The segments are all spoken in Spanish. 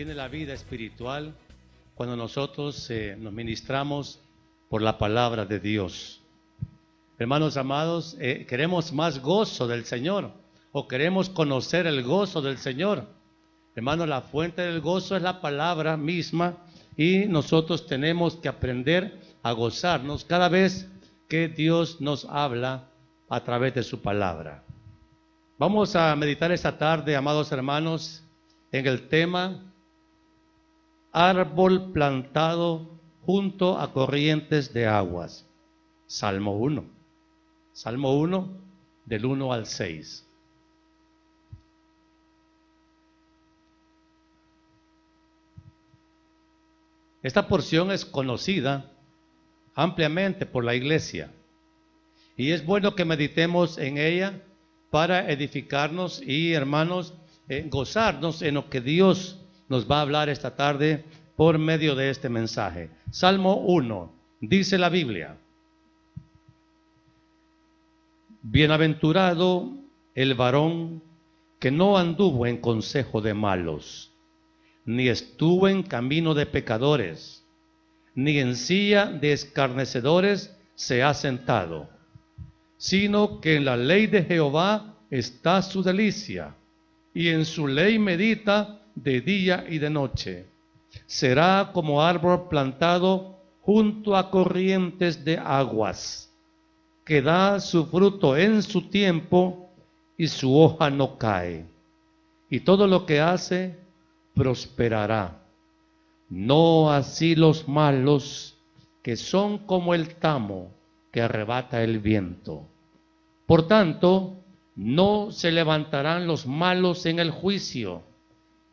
tiene la vida espiritual cuando nosotros nos ministramos por la palabra de Dios. Hermanos amados, queremos más gozo del Señor o queremos conocer el gozo del Señor. Hermanos, la fuente del gozo es la palabra misma y nosotros tenemos que aprender a gozarnos cada vez que Dios nos habla a través de su palabra. Vamos a meditar esta tarde, amados hermanos, en el tema árbol plantado junto a corrientes de aguas. Salmo 1. Salmo 1, del 1 al 6. Esta porción es conocida ampliamente por la iglesia y es bueno que meditemos en ella para edificarnos y, hermanos, gozarnos en lo que Dios nos va a hablar esta tarde por medio de este mensaje. Salmo 1, dice la Biblia: Bienaventurado el varón que no anduvo en consejo de malos, ni estuvo en camino de pecadores, ni en silla de escarnecedores se ha sentado, sino que en la ley de Jehová está su delicia, y en su ley medita de día y de noche. Será como árbol plantado junto a corrientes de aguas, que da su fruto en su tiempo, y su hoja no cae, y todo lo que hace prosperará. No así los malos, que son como el tamo que arrebata el viento. Por tanto, no se levantarán los malos en el juicio,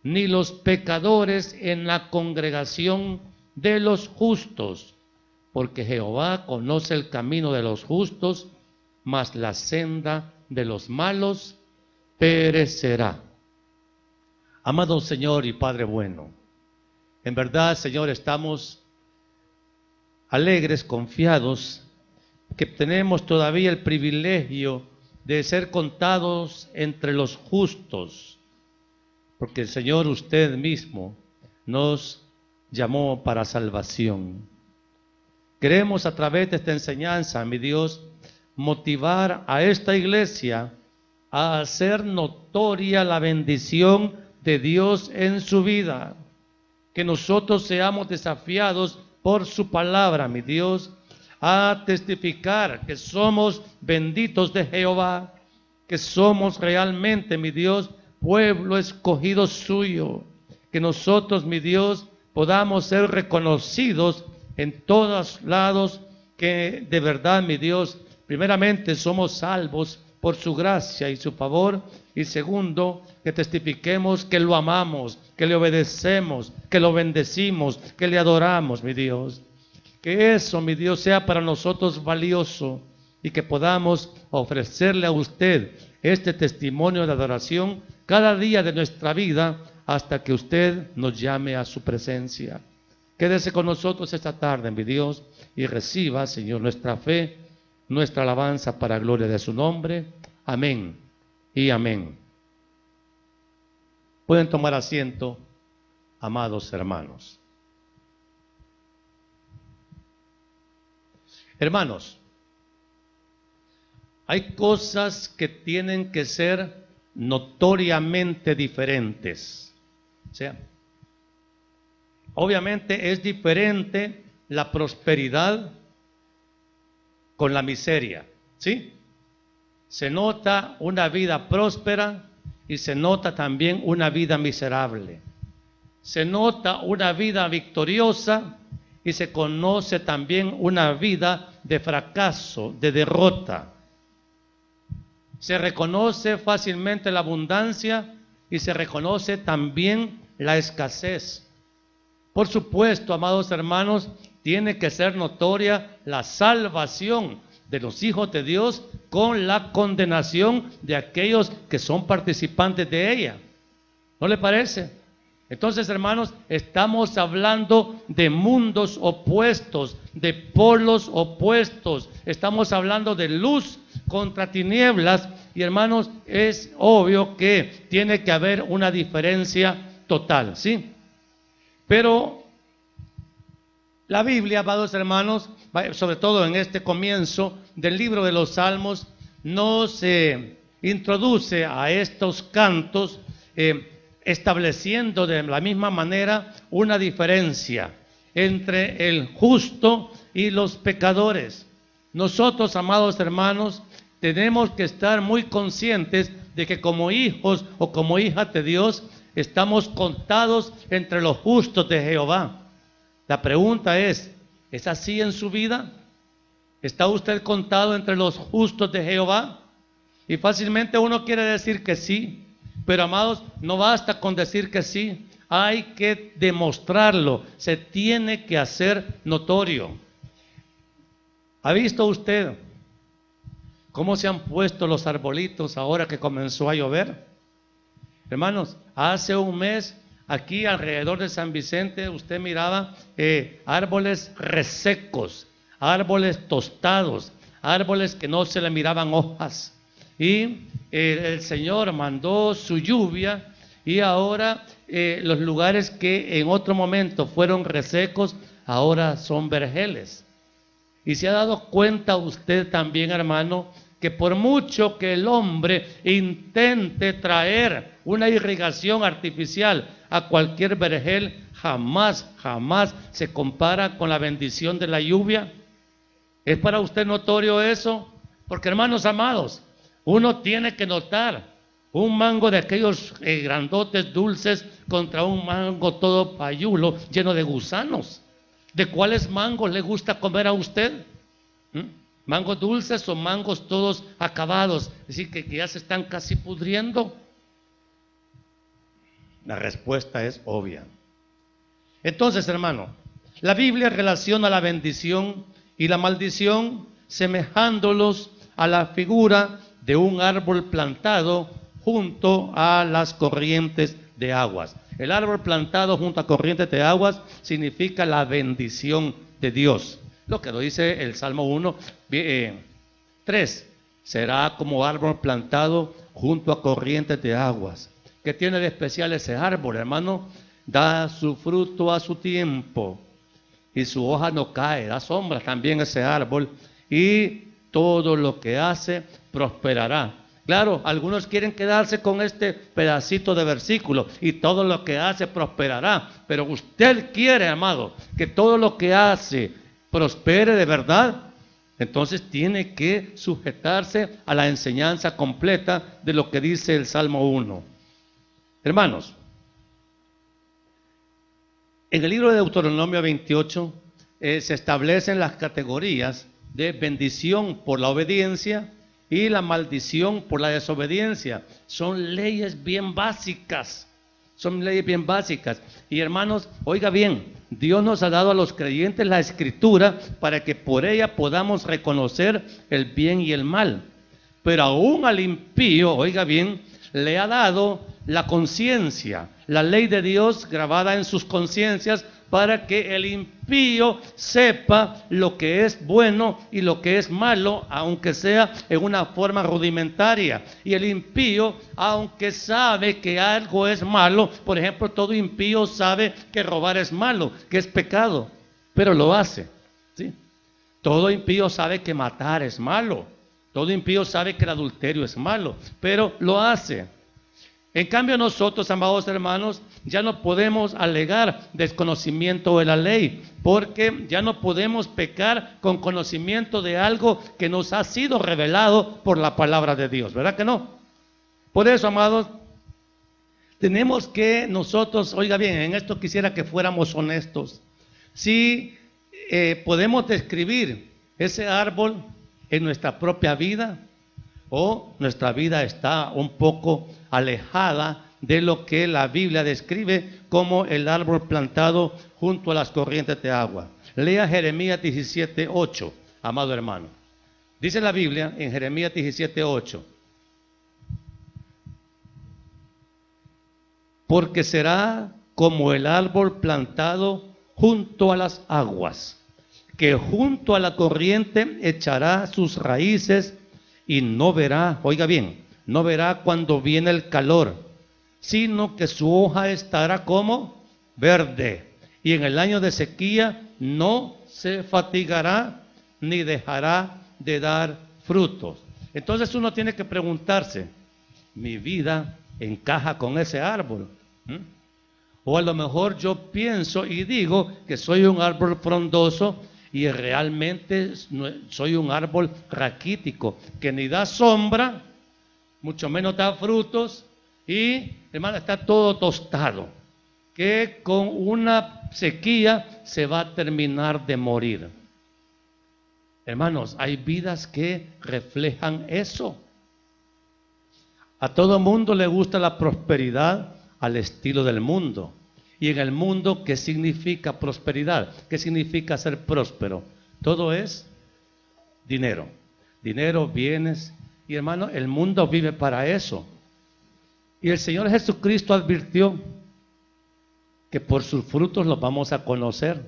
ni los pecadores en la congregación de los justos, porque Jehová conoce el camino de los justos, mas la senda de los malos perecerá. Amado Señor y Padre bueno, en verdad, Señor, estamos alegres, confiados, que tenemos todavía el privilegio de ser contados entre los justos, porque Señor, usted mismo nos llamó para salvación. Queremos a través de esta enseñanza, mi Dios, motivar a esta iglesia a hacer notoria la bendición de Dios en su vida. Que nosotros seamos desafiados por su palabra, mi Dios, a testificar que somos benditos de Jehová, que somos realmente, mi Dios, pueblo escogido suyo, que nosotros, mi Dios, podamos ser reconocidos en todos lados, que de verdad, mi Dios, primeramente somos salvos por su gracia y su favor, y segundo, que testifiquemos que lo amamos, que le obedecemos, que lo bendecimos, que le adoramos, mi Dios. Que eso, mi Dios, sea para nosotros valioso y que podamos ofrecerle a usted este testimonio de adoración cada día de nuestra vida hasta que usted nos llame a su presencia. Quédese con nosotros esta tarde, mi Dios, y reciba, Señor, nuestra fe, nuestra alabanza para gloria de su nombre. Amén y amén. Pueden tomar asiento, amados hermanos. Hermanos, hay cosas que tienen que ser notoriamente diferentes. O sea, obviamente es diferente la prosperidad con la miseria, ¿sí? Se nota una vida próspera y se nota también una vida miserable. Se nota una vida victoriosa y se conoce también una vida de fracaso, de derrota. Se reconoce fácilmente la abundancia y se reconoce también la escasez. Por supuesto, amados hermanos, tiene que ser notoria la salvación de los hijos de Dios con la condenación de aquellos que son participantes de ella. ¿No le parece? Entonces, hermanos, estamos hablando de mundos opuestos, de polos opuestos. Estamos hablando de luz contra tinieblas. Y, hermanos, es obvio que tiene que haber una diferencia total, ¿sí? Pero la Biblia, amados hermanos, sobre todo en este comienzo del libro de los Salmos, nos introduce a estos cantos estableciendo de la misma manera una diferencia entre el justo y los pecadores. Nosotros, amados hermanos, tenemos que estar muy conscientes de que como hijos o como hijas de Dios estamos contados entre los justos de Jehová. La pregunta ¿es así en su vida? ¿Está usted contado entre los justos de Jehová? Y fácilmente uno quiere decir que sí, pero amados, no basta con decir que sí, hay que demostrarlo, se tiene que hacer notorio. ¿Ha visto usted cómo se han puesto los arbolitos ahora que comenzó a llover? Hermanos, hace un mes aquí alrededor de San Vicente usted miraba árboles resecos, árboles tostados, árboles que no se le miraban hojas. Y el Señor mandó su lluvia y ahora los lugares que en otro momento fueron resecos, ahora son vergeles. Y se ha dado cuenta usted también, hermano, que por mucho que el hombre intente traer una irrigación artificial a cualquier vergel, jamás se compara con la bendición de la lluvia. ¿Es para usted notorio eso? Porque, hermanos amados, uno tiene que notar un mango de aquellos grandotes dulces contra un mango todo payulo lleno de gusanos. ¿De cuáles mangos le gusta comer a usted? ¿Mangos dulces o mangos todos acabados? Es decir, que ya se están casi pudriendo. La respuesta es obvia. Entonces, hermano, la Biblia relaciona la bendición y la maldición semejándolos a la figura de un árbol plantado junto a las corrientes de aguas. El árbol plantado junto a corrientes de aguas significa la bendición de Dios. Lo que lo dice el Salmo 1, 3. Será como árbol plantado junto a corrientes de aguas. ¿Qué tiene de especial ese árbol, hermano? Da su fruto a su tiempo y su hoja no cae, da sombra también ese árbol, y todo lo que hace prosperará. Claro, algunos quieren quedarse con este pedacito de versículo, y todo lo que hace prosperará, pero usted quiere, amado, que todo lo que hace prospere de verdad, entonces tiene que sujetarse a la enseñanza completa de lo que dice el Salmo 1. Hermanos, en el libro de Deuteronomio 28 se establecen las categorías de bendición por la obediencia y la maldición por la desobediencia. Son leyes bien básicas. Son leyes bien básicas. Y hermanos, oiga bien, Dios nos ha dado a los creyentes la Escritura para que por ella podamos reconocer el bien y el mal. Pero aún al impío, oiga bien, le ha dado la conciencia, la ley de Dios grabada en sus conciencias, para que el impío sepa lo que es bueno y lo que es malo, aunque sea en una forma rudimentaria. Y el impío, aunque sabe que algo es malo, por ejemplo, todo impío sabe que robar es malo, que es pecado, pero lo hace, ¿sí? Todo impío sabe que matar es malo, todo impío sabe que el adulterio es malo, pero lo hace. En cambio nosotros, amados hermanos, ya no podemos alegar desconocimiento de la ley, porque ya no podemos pecar con conocimiento de algo que nos ha sido revelado por la palabra de Dios, ¿verdad que no? Por eso, amados, tenemos que nosotros, oiga bien, en esto quisiera que fuéramos honestos. Si podemos describir ese árbol en nuestra propia vida, o nuestra vida está un poco alejada de lo que la Biblia describe como el árbol plantado junto a las corrientes de agua. Lea Jeremías 17:8, amado hermano. Dice la Biblia en Jeremías 17:8: porque será como el árbol plantado junto a las aguas, que junto a la corriente echará sus raíces y no verá, oiga bien, no verá cuando viene el calor, sino que su hoja estará como verde, y en el año de sequía no se fatigará ni dejará de dar frutos. Entonces uno tiene que preguntarse, ¿mi vida encaja con ese árbol? O a lo mejor yo pienso y digo que soy un árbol frondoso y realmente soy un árbol raquítico, que ni da sombra, mucho menos da frutos, y hermano, está todo tostado, que con una sequía se va a terminar de morir. Hermanos, hay vidas que reflejan eso. A todo mundo le gusta la prosperidad al estilo del mundo. Y en el mundo, ¿qué significa prosperidad? ¿Qué significa ser próspero? Todo es dinero. Dinero, bienes. Y hermano, el mundo vive para eso. Y el Señor Jesucristo advirtió que por sus frutos los vamos a conocer.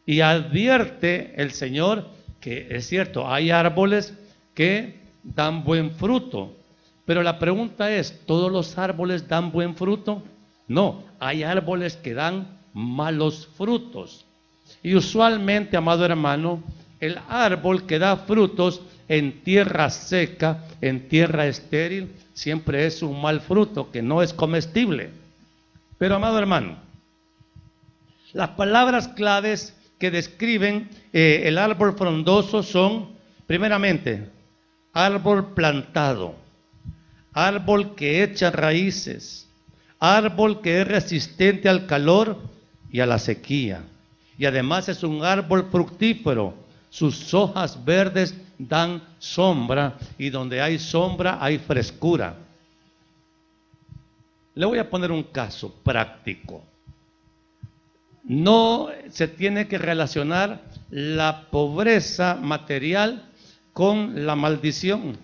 Y advierte el Señor que es cierto, hay árboles que dan buen fruto. Pero la pregunta es, ¿todos los árboles dan buen fruto? No, hay árboles que dan malos frutos. Y usualmente, amado hermano, el árbol que da frutos en tierra seca, en tierra estéril, siempre es un mal fruto que no es comestible. Pero, amado hermano, las palabras claves que describen el árbol frondoso son, primeramente, árbol plantado, árbol que echa raíces, árbol que es resistente al calor y a la sequía. Y además es un árbol fructífero. Sus hojas verdes dan sombra y donde hay sombra hay frescura. Le voy a poner un caso práctico. No se tiene que relacionar la pobreza material con la maldición,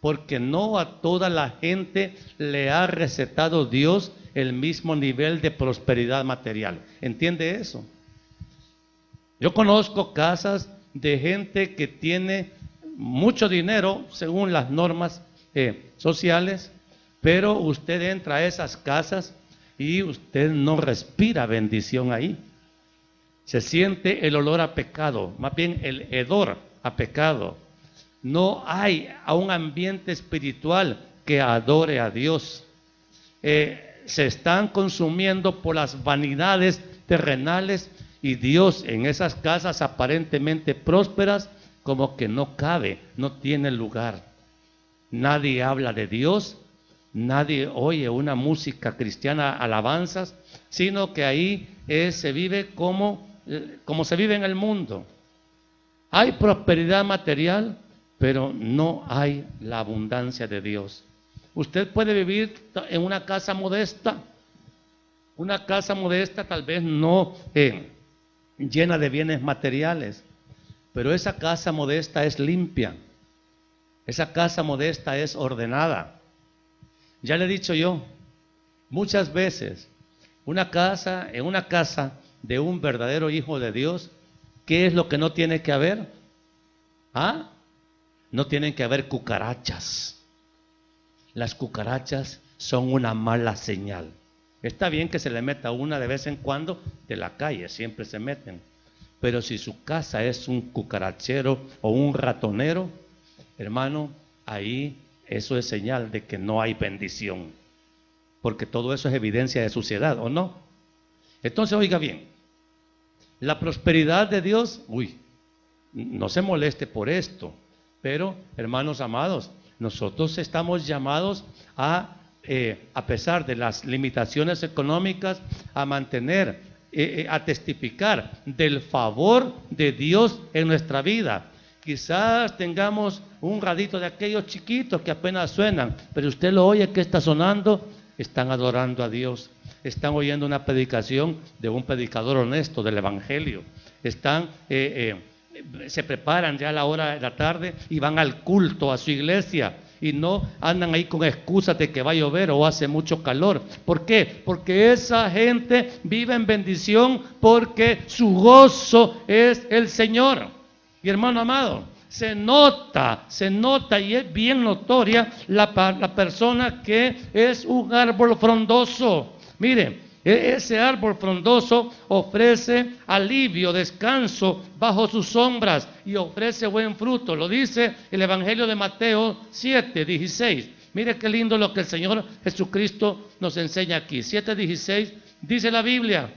porque no a toda la gente le ha recetado Dios el mismo nivel de prosperidad material. ¿Entiende eso? Yo conozco casas de gente que tiene mucho dinero según las normas sociales, pero usted entra a esas casas y usted no respira bendición ahí. Se siente el olor a pecado, más bien el hedor a pecado. No hay a un ambiente espiritual que adore a Dios. Se están consumiendo por las vanidades terrenales y Dios en esas casas aparentemente prósperas como que no cabe, no tiene lugar. Nadie habla de Dios. Nadie oye una música cristiana, alabanzas, sino que ahí se vive como se vive en el mundo. Hay prosperidad material, pero no hay la abundancia de Dios. Usted puede vivir en una casa modesta tal vez no llena de bienes materiales, pero esa casa modesta es limpia, esa casa modesta es ordenada. Ya le he dicho yo, muchas veces, en una casa de un verdadero hijo de Dios, ¿qué es lo que no tiene que haber? No tienen que haber cucarachas. Las cucarachas son una mala señal. Está bien que se le meta una de vez en cuando de la calle, siempre se meten. Pero si su casa es un cucarachero o un ratonero, hermano, ahí eso es señal de que no hay bendición, porque todo eso es evidencia de suciedad, ¿o no? Entonces, oiga bien, la prosperidad de Dios, no se moleste por esto, pero, hermanos amados, nosotros estamos llamados a pesar de las limitaciones económicas, a mantener, a testificar del favor de Dios en nuestra vida. Quizás tengamos un radito de aquellos chiquitos que apenas suenan, pero usted lo oye que está sonando, están adorando a Dios, están oyendo una predicación de un predicador honesto del Evangelio, se preparan ya a la hora de la tarde y van al culto a su iglesia y no andan ahí con excusas de que va a llover o hace mucho calor. ¿Por qué? Porque esa gente vive en bendición porque su gozo es el Señor. Y hermano amado, se nota y es bien notoria la persona que es un árbol frondoso. Mire, Ese árbol frondoso ofrece alivio, descanso bajo sus sombras y ofrece buen fruto. Lo dice el Evangelio de Mateo 7:16. Mire qué lindo lo que el Señor Jesucristo nos enseña aquí. 7:16 dice la Biblia.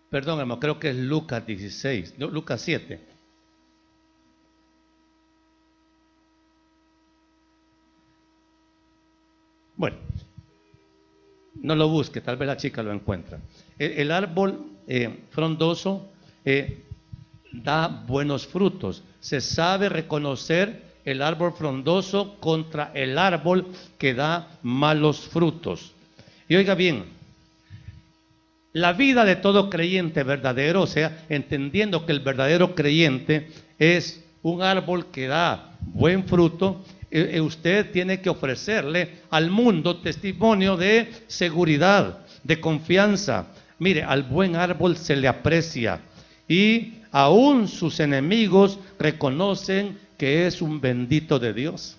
Perdón, hermano, creo que es Lucas 16, no, Lucas 7. Bueno, no lo busque, tal vez la chica lo encuentra. El árbol frondoso da buenos frutos. Se sabe reconocer el árbol frondoso contra el árbol que da malos frutos. Y oiga bien, la vida de todo creyente verdadero, o sea, entendiendo que el verdadero creyente es un árbol que da buen fruto, usted tiene que ofrecerle al mundo testimonio de seguridad, de confianza. Mire, al buen árbol se le aprecia y aún sus enemigos reconocen que es un bendito de Dios.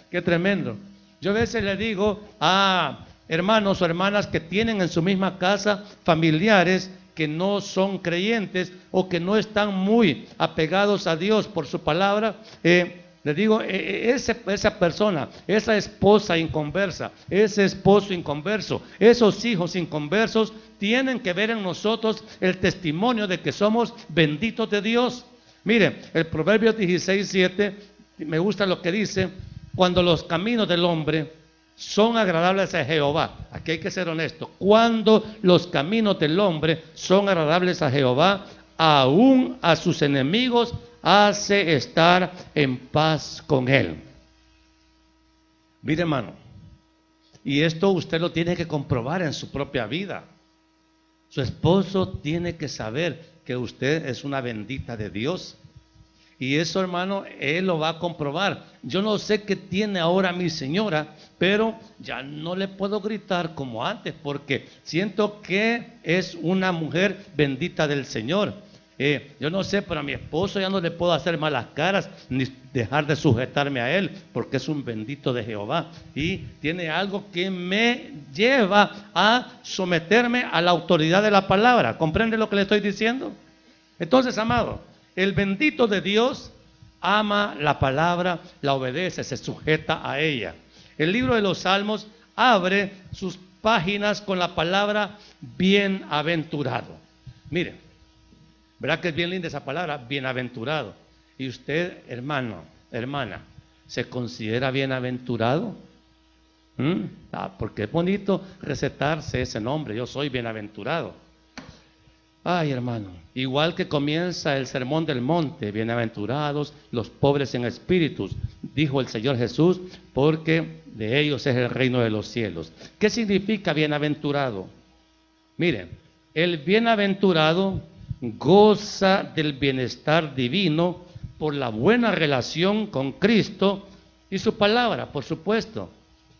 Qué tremendo. Yo a veces le digo a hermanos o hermanas que tienen en su misma casa familiares que no son creyentes o que no están muy apegados a Dios por su palabra, le digo, esa persona, esa esposa inconversa, ese esposo inconverso, esos hijos inconversos tienen que ver en nosotros el testimonio de que somos benditos de Dios. Mire, el Proverbios 16:7, me gusta lo que dice: cuando los caminos del hombre son agradables a Jehová. Aquí hay que ser honesto. Cuando los caminos del hombre son agradables a Jehová, aún a sus enemigos hace estar en paz con él. Mire, hermano, y esto usted lo tiene que comprobar en su propia vida. Su esposo tiene que saber que usted es una bendita de Dios. Y eso, hermano, él lo va a comprobar. Yo no sé qué tiene ahora mi señora, pero ya no le puedo gritar como antes, porque siento que es una mujer bendita del Señor. Yo no sé, pero a mi esposo ya no le puedo hacer malas caras, ni dejar de sujetarme a él, porque es un bendito de Jehová. Y tiene algo que me lleva a someterme a la autoridad de la palabra. ¿Comprende lo que le estoy diciendo? Entonces, amado, el bendito de Dios ama la palabra, la obedece, se sujeta a ella. El libro de los Salmos abre sus páginas con la palabra bienaventurado. Mire, ¿verdad que es bien linda esa palabra? Bienaventurado. Y usted, hermano, hermana, ¿se considera bienaventurado? Porque es bonito recetarse ese nombre: yo soy bienaventurado. Ay, hermano, igual que comienza el sermón del monte: bienaventurados los pobres en espíritus, dijo el Señor Jesús, porque de ellos es el reino de los cielos. ¿Qué significa bienaventurado? Miren, el bienaventurado goza del bienestar divino por la buena relación con Cristo y su palabra, por supuesto,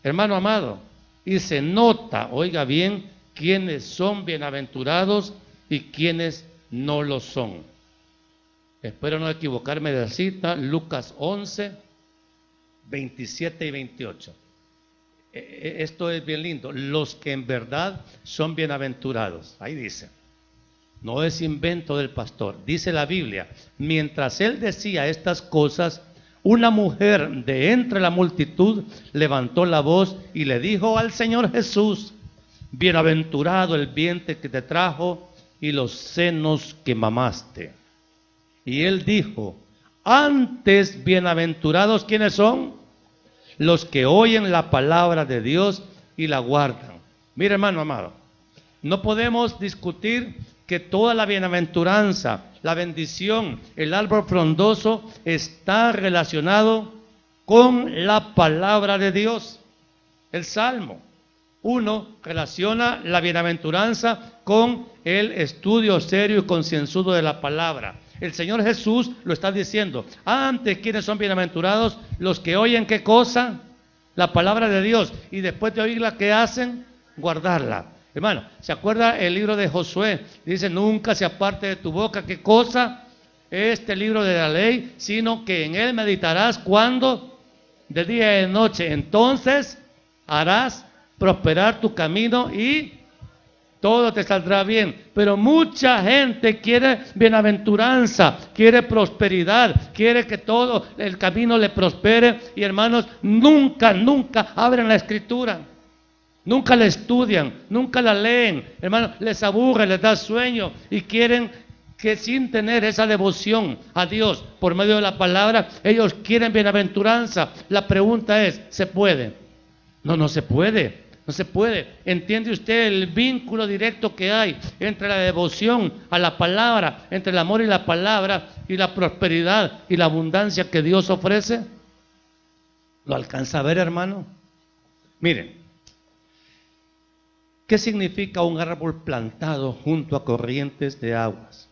hermano amado. Y se nota, oiga bien, quiénes son bienaventurados y quienes no lo son. Espero no equivocarme de cita. Lucas 11, 27 y 28. Esto es bien lindo. Los que en verdad son bienaventurados. Ahí dice. No es invento del pastor. Dice la Biblia: mientras él decía estas cosas, una mujer de entre la multitud levantó la voz y le dijo al Señor Jesús: bienaventurado el vientre que te trajo y los senos que mamaste. Y él dijo: antes bienaventurados, ¿quiénes son? Los que oyen la palabra de Dios y la guardan. Mira, hermano amado, no podemos discutir que toda la bienaventuranza, la bendición, el árbol frondoso está relacionado con la palabra de Dios. El Salmo 1 relaciona la bienaventuranza con el estudio serio y concienzudo de la palabra. El Señor Jesús lo está diciendo: antes, ¿quiénes son bienaventurados? Los que oyen, ¿qué cosa? La palabra de Dios, y después de oírla, ¿qué hacen? Guardarla. Hermano, ¿se acuerda el libro de Josué? Dice: nunca se aparte de tu boca, ¿qué cosa? este libro de la ley, sino que en él meditarás cuando, de día y de noche. Entonces harás prosperar tu camino y todo te saldrá bien. Pero mucha gente quiere bienaventuranza, quiere prosperidad, quiere que todo el camino le prospere. Y hermanos, nunca abren la escritura. Nunca la estudian, nunca la leen. Hermanos, les aburre, les da sueño y quieren que sin tener esa devoción a Dios por medio de la palabra, ellos quieren bienaventuranza. La pregunta es, ¿se puede? No, no se puede. No se puede. ¿Entiende usted el vínculo directo que hay entre la devoción a la palabra, entre el amor y la palabra y la prosperidad y la abundancia que Dios ofrece? ¿Lo alcanza a ver, hermano? Miren, ¿qué significa un árbol plantado junto a corrientes de aguas?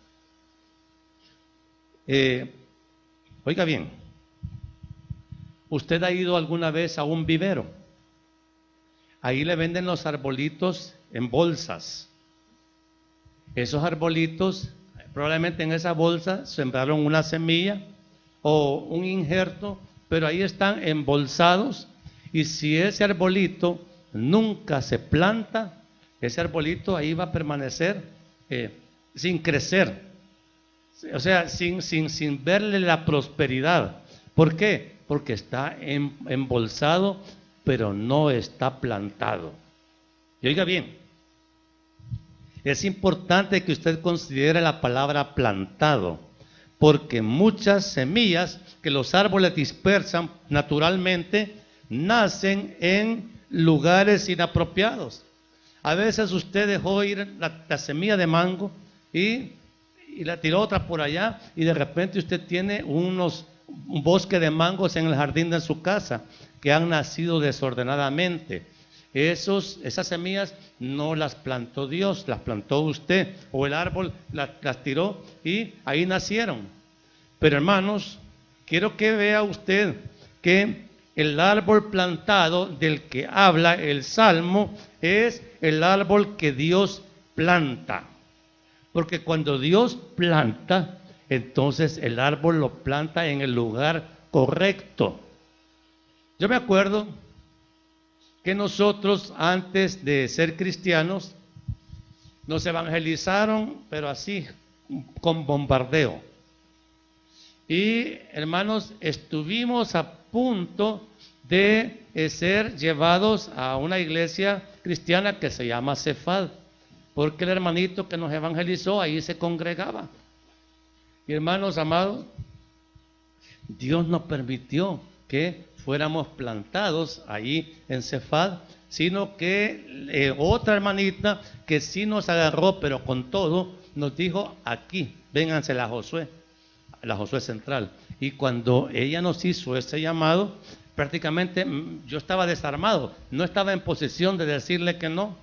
Oiga bien, ¿usted ha ido alguna vez a un vivero? Ahí le venden los arbolitos en bolsas. Esos arbolitos, probablemente en esa bolsa sembraron una semilla o un injerto, pero ahí están embolsados. Y si ese arbolito nunca se planta, ese arbolito ahí va a permanecer sin crecer. O sea, sin verle la prosperidad. ¿Por qué? Porque está embolsado, pero no está plantado. Y oiga bien, es importante que usted considere la palabra plantado, porque muchas semillas que los árboles dispersan naturalmente nacen en lugares inapropiados. A veces usted dejó ir la semilla de mango y la tiró otra por allá, y de repente usted tiene un bosque de mangos en el jardín de su casa que han nacido desordenadamente. Esas semillas no las plantó Dios, las plantó usted, o el árbol las tiró y ahí nacieron. Pero hermanos, quiero que vea usted que el árbol plantado del que habla el Salmo es el árbol que Dios planta. Porque cuando Dios planta, entonces el árbol lo planta en el lugar correcto. Yo me acuerdo que nosotros, antes de ser cristianos, nos evangelizaron, pero así, con bombardeo. Y hermanos, estuvimos a punto de ser llevados a una iglesia cristiana que se llama Cefad, porque el hermanito que nos evangelizó ahí se congregaba. Y hermanos amados, Dios nos permitió que fuéramos plantados ahí en Cefad, sino que otra hermanita que sí nos agarró, pero con todo, nos dijo: aquí, vénganse la Josué Central. Y cuando ella nos hizo ese llamado, prácticamente yo estaba desarmado, no estaba en posición de decirle que no.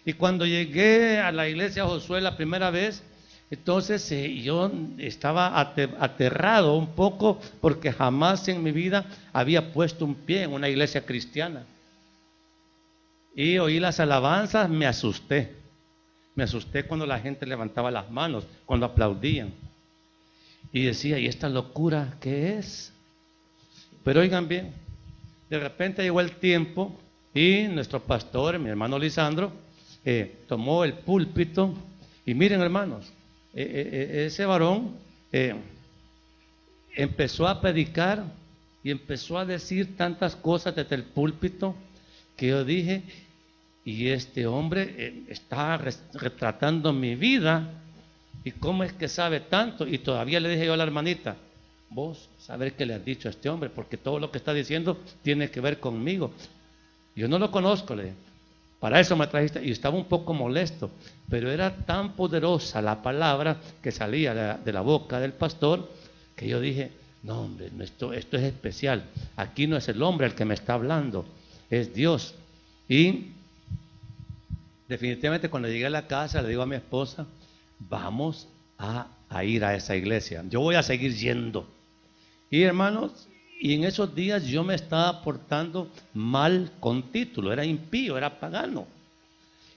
Y cuando llegué a la iglesia Josué la primera vez, entonces yo estaba aterrado un poco, porque jamás en mi vida había puesto un pie en una iglesia cristiana. Y oí las alabanzas, me asusté. Me asusté cuando la gente levantaba las manos, cuando aplaudían. Y decía: ¿y esta locura qué es? Pero oigan bien, de repente llegó el tiempo y nuestro pastor, mi hermano Lisandro, tomó el púlpito. Y miren, hermanos, ese varón empezó a predicar y empezó a decir tantas cosas desde el púlpito que yo dije: y este hombre está retratando mi vida, y cómo es que sabe tanto. Y todavía le dije yo a la hermanita: vos sabés qué le has dicho a este hombre, porque todo lo que está diciendo tiene que ver conmigo. Yo no lo conozco, le dije, para eso me trajiste. Y estaba un poco molesto, pero era tan poderosa la palabra que salía de la boca del pastor, que yo dije: no, hombre, esto es especial. Aquí no es el hombre el que me está hablando, es Dios. Y definitivamente cuando llegué a la casa le digo a mi esposa: vamos a ir a esa iglesia, yo voy a seguir yendo. Y hermanos, y en esos días yo me estaba portando mal con título, era impío, era pagano.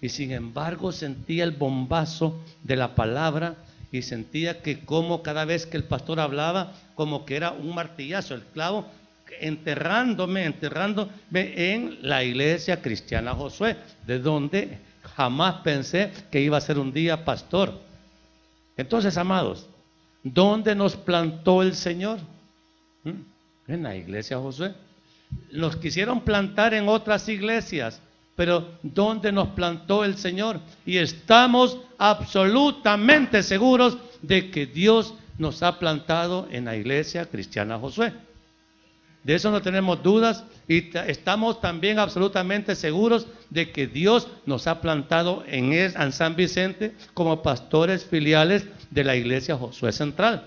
Y sin embargo sentía el bombazo de la palabra, y sentía que como cada vez que el pastor hablaba, como que era un martillazo, el clavo, enterrándome en la iglesia cristiana Josué, de donde jamás pensé que iba a ser un día pastor. Entonces, amados, ¿dónde nos plantó el Señor? En la iglesia Josué. Nos quisieron plantar en otras iglesias, pero ¿dónde nos plantó el Señor? Y estamos absolutamente seguros de que Dios nos ha plantado en la iglesia cristiana Josué. De eso no tenemos dudas, y estamos también absolutamente seguros de que Dios nos ha plantado en San Vicente como pastores filiales de la iglesia Josué Central.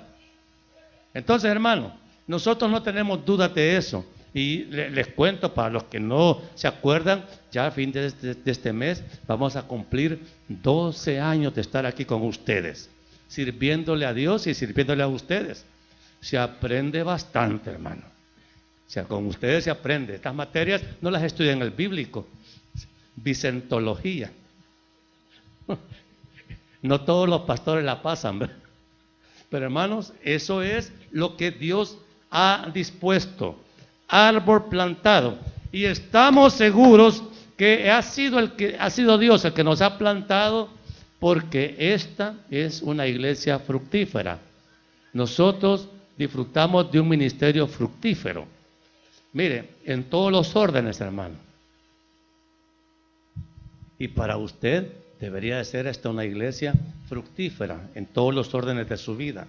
Entonces, hermano, nosotros no tenemos dudas de eso. Y les cuento, para los que no se acuerdan, ya a fin de este mes vamos a cumplir 12 años de estar aquí con ustedes, sirviéndole a Dios y sirviéndole a ustedes. Se aprende bastante, hermano. O sea, con ustedes se aprende. Estas materias no las estudian en el bíblico. Vicentología. No todos los pastores la pasan, ¿verdad? Pero hermanos, eso es lo que Dios ha dispuesto. Árbol plantado. Y estamos seguros que ha sido Dios el que nos ha plantado, porque esta es una iglesia fructífera. Nosotros disfrutamos de un ministerio fructífero. Mire, en todos los órdenes, hermano. Y para usted debería de ser esta una iglesia fructífera en todos los órdenes de su vida.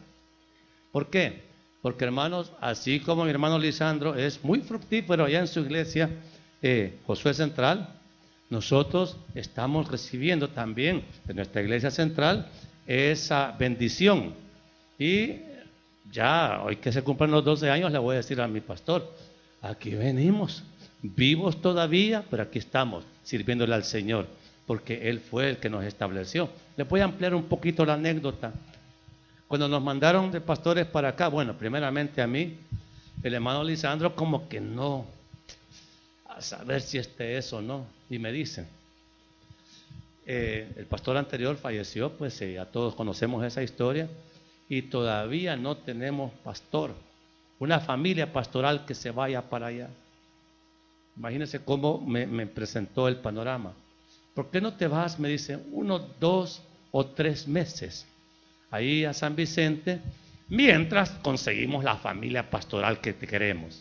¿Por qué? Porque, hermanos, así como mi hermano Lisandro es muy fructífero allá en su iglesia Josué Central, nosotros estamos recibiendo también de nuestra iglesia central esa bendición. Y ya hoy que se cumplen los 12 años le voy a decir a mi pastor: aquí venimos, vivos todavía, pero aquí estamos sirviéndole al Señor, porque Él fue el que nos estableció. Le voy a ampliar un poquito la anécdota. Cuando nos mandaron de pastores para acá, bueno, primeramente a mí, el hermano Lisandro como que no, a saber si es o no, y me dicen, el pastor anterior falleció, pues ya todos conocemos esa historia, y todavía no tenemos pastor, una familia pastoral que se vaya para allá. Imagínense cómo me presentó el panorama. ¿Por qué no te vas? Me dice, 1, 2 o 3 meses ahí a San Vicente, mientras conseguimos la familia pastoral que te queremos.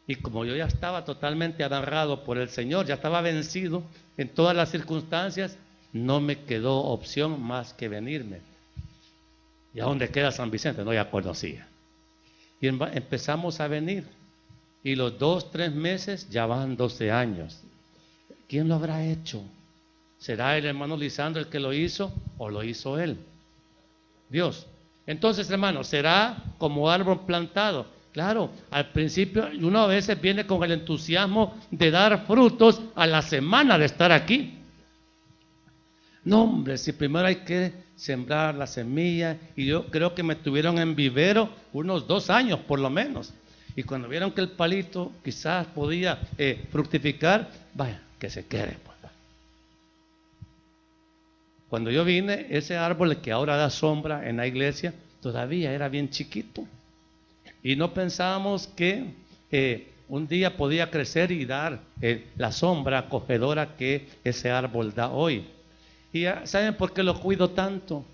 Y como yo ya estaba totalmente agarrado por el Señor, ya estaba vencido en todas las circunstancias, no me quedó opción más que venirme. ¿Y a dónde queda San Vicente? No, ya conocía. Y empezamos a venir. Y los 2, 3 meses ya van 12 años. ¿Quién lo habrá hecho? ¿Será el hermano Lisandro el que lo hizo o lo hizo él? Dios. Entonces, hermano, será como árbol plantado. Claro, al principio uno a veces viene con el entusiasmo de dar frutos a la semana de estar aquí. No, hombre, si primero hay que sembrar la semilla, y yo creo que me tuvieron en vivero unos 2 años por lo menos. Y cuando vieron que el palito quizás podía fructificar, vaya, que se quede. Pues. Cuando yo vine, ese árbol que ahora da sombra en la iglesia, todavía era bien chiquito. Y no pensábamos que un día podía crecer y dar la sombra acogedora que ese árbol da hoy. Y ¿saben por qué lo cuido tanto?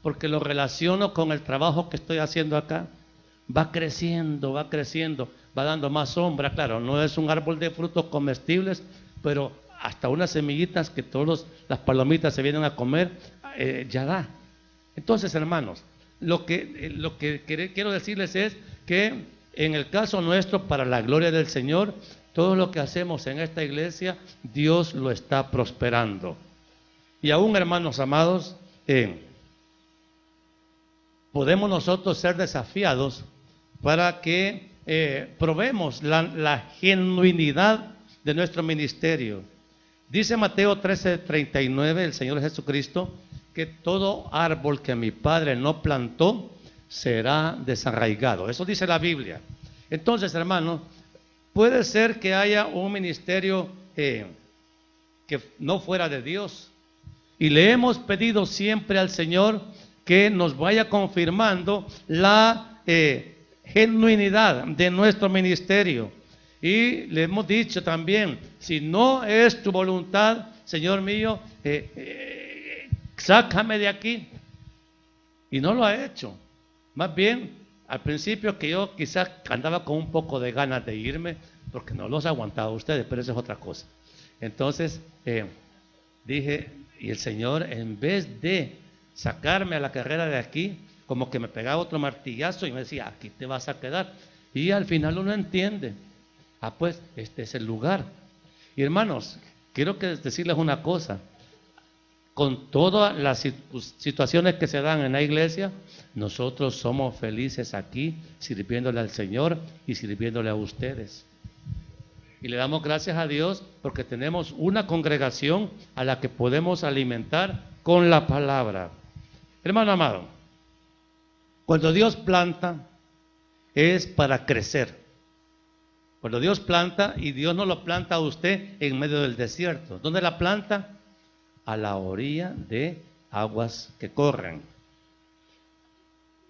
Porque lo relaciono con el trabajo que estoy haciendo acá. Va creciendo, va dando más sombra. Claro, no es un árbol de frutos comestibles, pero hasta unas semillitas que todas las palomitas se vienen a comer, ya da. Entonces, hermanos, lo que quiero decirles es que en el caso nuestro, para la gloria del Señor, todo lo que hacemos en esta iglesia, Dios lo está prosperando. Y aún, hermanos amados, podemos nosotros ser desafiados para que probemos la genuinidad de nuestro ministerio. Dice Mateo 13:39, el Señor Jesucristo, que todo árbol que mi Padre no plantó será desarraigado. Eso dice la Biblia. Entonces, hermanos, puede ser que haya un ministerio que no fuera de Dios. Y le hemos pedido siempre al Señor que nos vaya confirmando la genuinidad de nuestro ministerio. Y le hemos dicho también, si no es tu voluntad, Señor mío, sácame de aquí. Y no lo ha hecho. Más bien, al principio que yo quizás andaba con un poco de ganas de irme, porque no los aguantaba a ustedes, pero eso es otra cosa. Entonces dije, y el Señor, en vez de sacarme a la carrera de aquí, como que me pegaba otro martillazo y me decía, aquí te vas a quedar. Y al final uno entiende, pues este es el lugar. Y hermanos, quiero decirles una cosa, con todas las situaciones que se dan en la iglesia, nosotros somos felices aquí, sirviéndole al Señor y sirviéndole a ustedes. Y le damos gracias a Dios porque tenemos una congregación a la que podemos alimentar con la palabra. Hermano amado, cuando Dios planta es para crecer. Cuando Dios planta, y Dios no lo planta a usted en medio del desierto. ¿Dónde la planta? A la orilla de aguas que corren.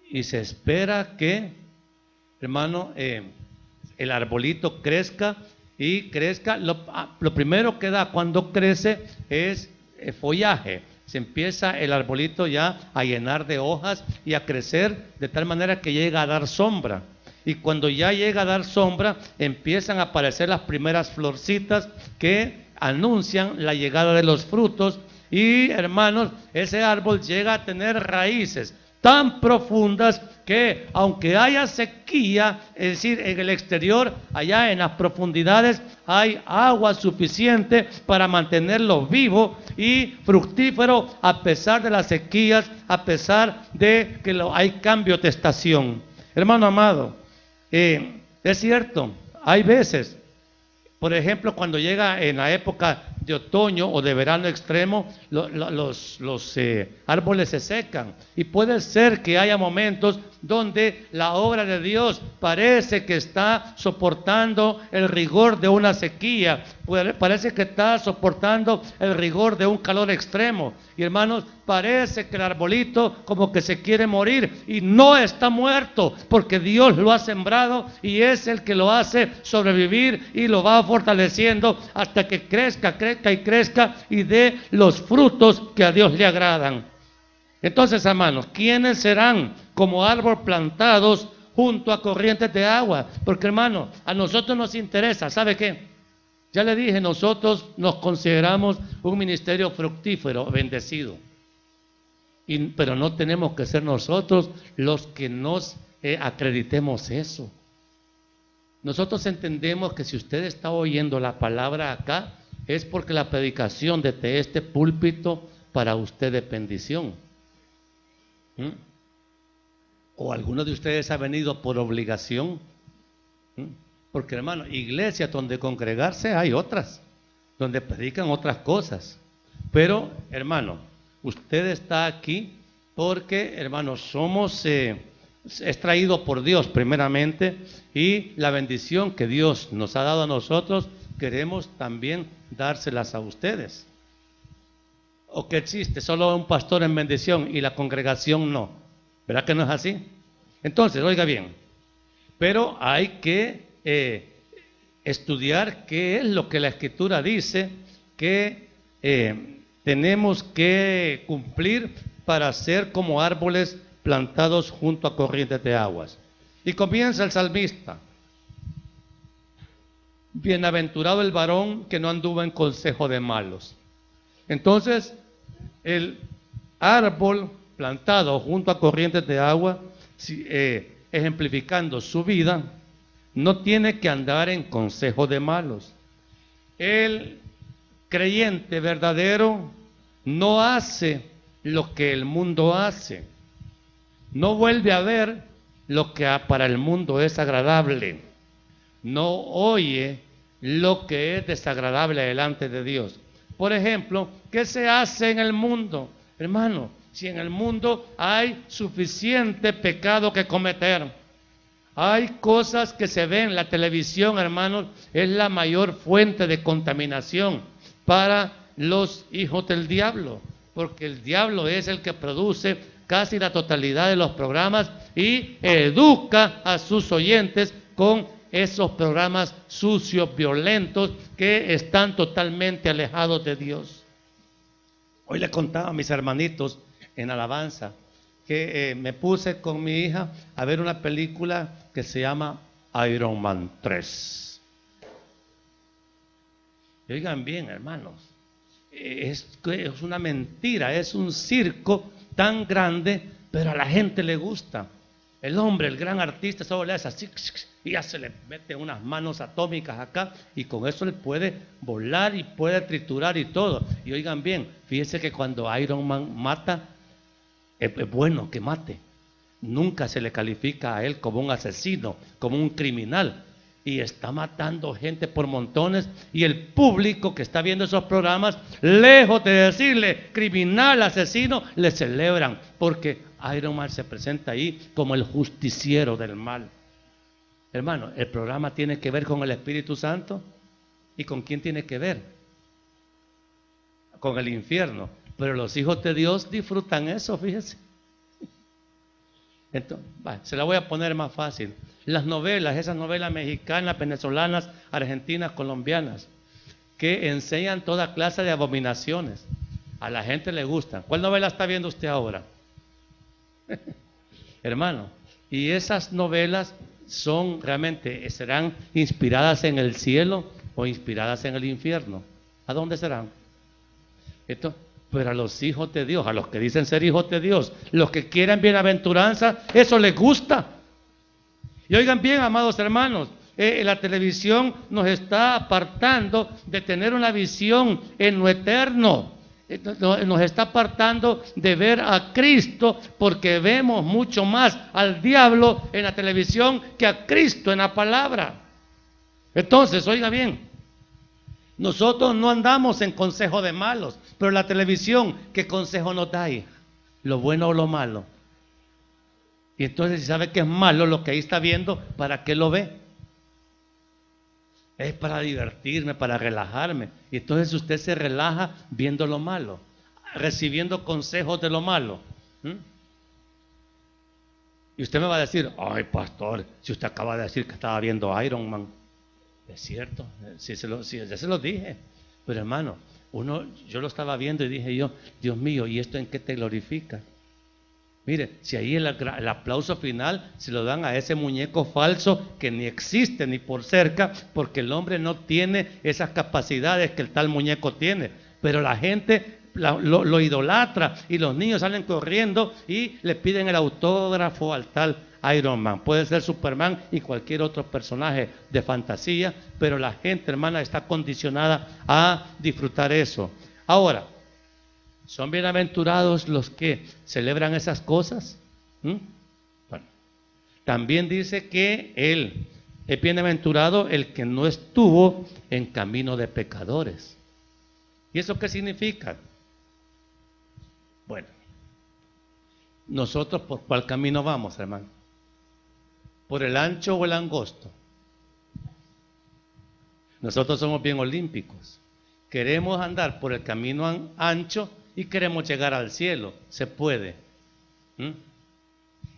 Y se espera que, hermano, el arbolito crezca y crezca. Lo primero que da cuando crece es follaje. Se empieza el arbolito ya a llenar de hojas y a crecer de tal manera que llega a dar sombra. Y cuando ya llega a dar sombra, empiezan a aparecer las primeras florcitas que anuncian la llegada de los frutos. Y hermanos, ese árbol llega a tener raíces tan profundas que aunque haya sequía, es decir, en el exterior, allá en las profundidades, hay agua suficiente para mantenerlo vivo y fructífero a pesar de las sequías, a pesar de que hay cambios de estación. Hermano amado, es cierto, hay veces, por ejemplo, cuando llega en la época de otoño o de verano extremo, los árboles se secan. Y puede ser que haya momentos donde la obra de Dios parece que está soportando el rigor de una sequía, parece que está soportando el rigor de un calor extremo. Y hermanos, parece que el arbolito como que se quiere morir y no está muerto, porque Dios lo ha sembrado y es el que lo hace sobrevivir y lo va fortaleciendo hasta que crezca y dé los frutos que a Dios le agradan. Entonces, hermanos, ¿quiénes serán como árbol plantados junto a corrientes de agua? Porque, hermanos, a nosotros nos interesa, ¿sabe qué? Ya le dije, nosotros nos consideramos un ministerio fructífero, bendecido. Pero no tenemos que ser nosotros los que nos acreditemos eso. Nosotros entendemos que si usted está oyendo la palabra acá, es porque la predicación de este púlpito para usted es bendición. O alguno de ustedes ha venido por obligación. Porque, hermano, iglesias donde congregarse hay otras, donde predican otras cosas. Pero, hermano, usted está aquí porque, hermano, es traído por Dios primeramente, y la bendición que Dios nos ha dado a nosotros, queremos también dárselas a ustedes. ¿O qué existe? Solo un pastor en bendición y la congregación no. ¿Verdad que no es así? Entonces, oiga bien, pero hay que estudiar qué es lo que la Escritura dice que tenemos que cumplir para ser como árboles plantados junto a corrientes de aguas. Y comienza el salmista: bienaventurado el varón que no anduvo en consejo de malos. Entonces, el árbol plantado junto a corrientes de agua, ejemplificando su vida, no tiene que andar en consejo de malos. El creyente verdadero no hace lo que el mundo hace, no vuelve a ver lo que para el mundo es agradable, no oye lo que es desagradable delante de Dios. Por ejemplo, ¿qué se hace en el mundo? Hermano, si en el mundo hay suficiente pecado que cometer, hay cosas que se ven en la televisión, hermanos, es la mayor fuente de contaminación para los hijos del diablo, porque el diablo es el que produce casi la totalidad de los programas y educa a sus oyentes con esos programas sucios, violentos, que están totalmente alejados de Dios. Hoy le contaba a mis hermanitos en alabanza que me puse con mi hija a ver una película que se llama Iron Man 3. Y oigan bien, hermanos, es una mentira, es un circo tan grande, pero a la gente le gusta. El hombre, el gran artista, solo le hace así y ya se le mete unas manos atómicas acá y con eso le puede volar y puede triturar y todo. Y oigan bien, fíjense que cuando Iron Man mata, es bueno que mate. Nunca se le califica a él como un asesino, como un criminal. Y está matando gente por montones y el público que está viendo esos programas, lejos de decirle criminal, asesino, le celebran porque Iron Man se presenta ahí como el justiciero del mal. Hermano, el programa tiene que ver con el Espíritu Santo. ¿Y con quién tiene que ver? Con el infierno. Pero los hijos de Dios disfrutan eso, fíjese. Entonces, se la voy a poner más fácil. Las novelas, esas novelas mexicanas, venezolanas, argentinas, colombianas, que enseñan toda clase de abominaciones. A la gente le gustan. ¿Cuál novela está viendo usted ahora? Hermano, y esas novelas serán inspiradas en el cielo o inspiradas en el infierno. ¿A dónde serán? Pero a los hijos de Dios, a los que dicen ser hijos de Dios, los que quieren bienaventuranza, eso les gusta. Y oigan bien, amados hermanos, la televisión nos está apartando de tener una visión en lo eterno. Nos está apartando de ver a Cristo, porque vemos mucho más al diablo en la televisión que a Cristo en la palabra. Entonces, oiga bien, nosotros no andamos en consejo de malos, pero la televisión, ¿qué consejo nos da ahí? ¿Lo bueno o lo malo? Y entonces, si sabe que es malo lo que ahí está viendo, ¿para qué lo ve? Es para divertirme, para relajarme. Y entonces usted se relaja viendo lo malo, recibiendo consejos de lo malo. Y usted me va a decir, ay pastor, si usted acaba de decir que estaba viendo Iron Man. Es cierto, sí, ya se lo dije. Pero hermano, yo lo estaba viendo y dije yo, Dios mío, ¿y esto en qué te glorifica? Mire, si ahí el aplauso final se lo dan a ese muñeco falso que ni existe ni por cerca, porque el hombre no tiene esas capacidades que el tal muñeco tiene, pero la gente lo idolatra y los niños salen corriendo y le piden el autógrafo al tal Iron Man. Puede ser Superman y cualquier otro personaje de fantasía, pero la gente, hermana, está condicionada a disfrutar eso. Ahora, ¿son bienaventurados los que celebran esas cosas? Bueno, también dice que él es bienaventurado el que no estuvo en camino de pecadores. ¿Y eso qué significa? Bueno, nosotros ¿por cuál camino vamos, hermano? ¿Por el ancho o el angosto? Nosotros somos bien olímpicos. Queremos andar por el camino ancho y queremos llegar al cielo. Se puede.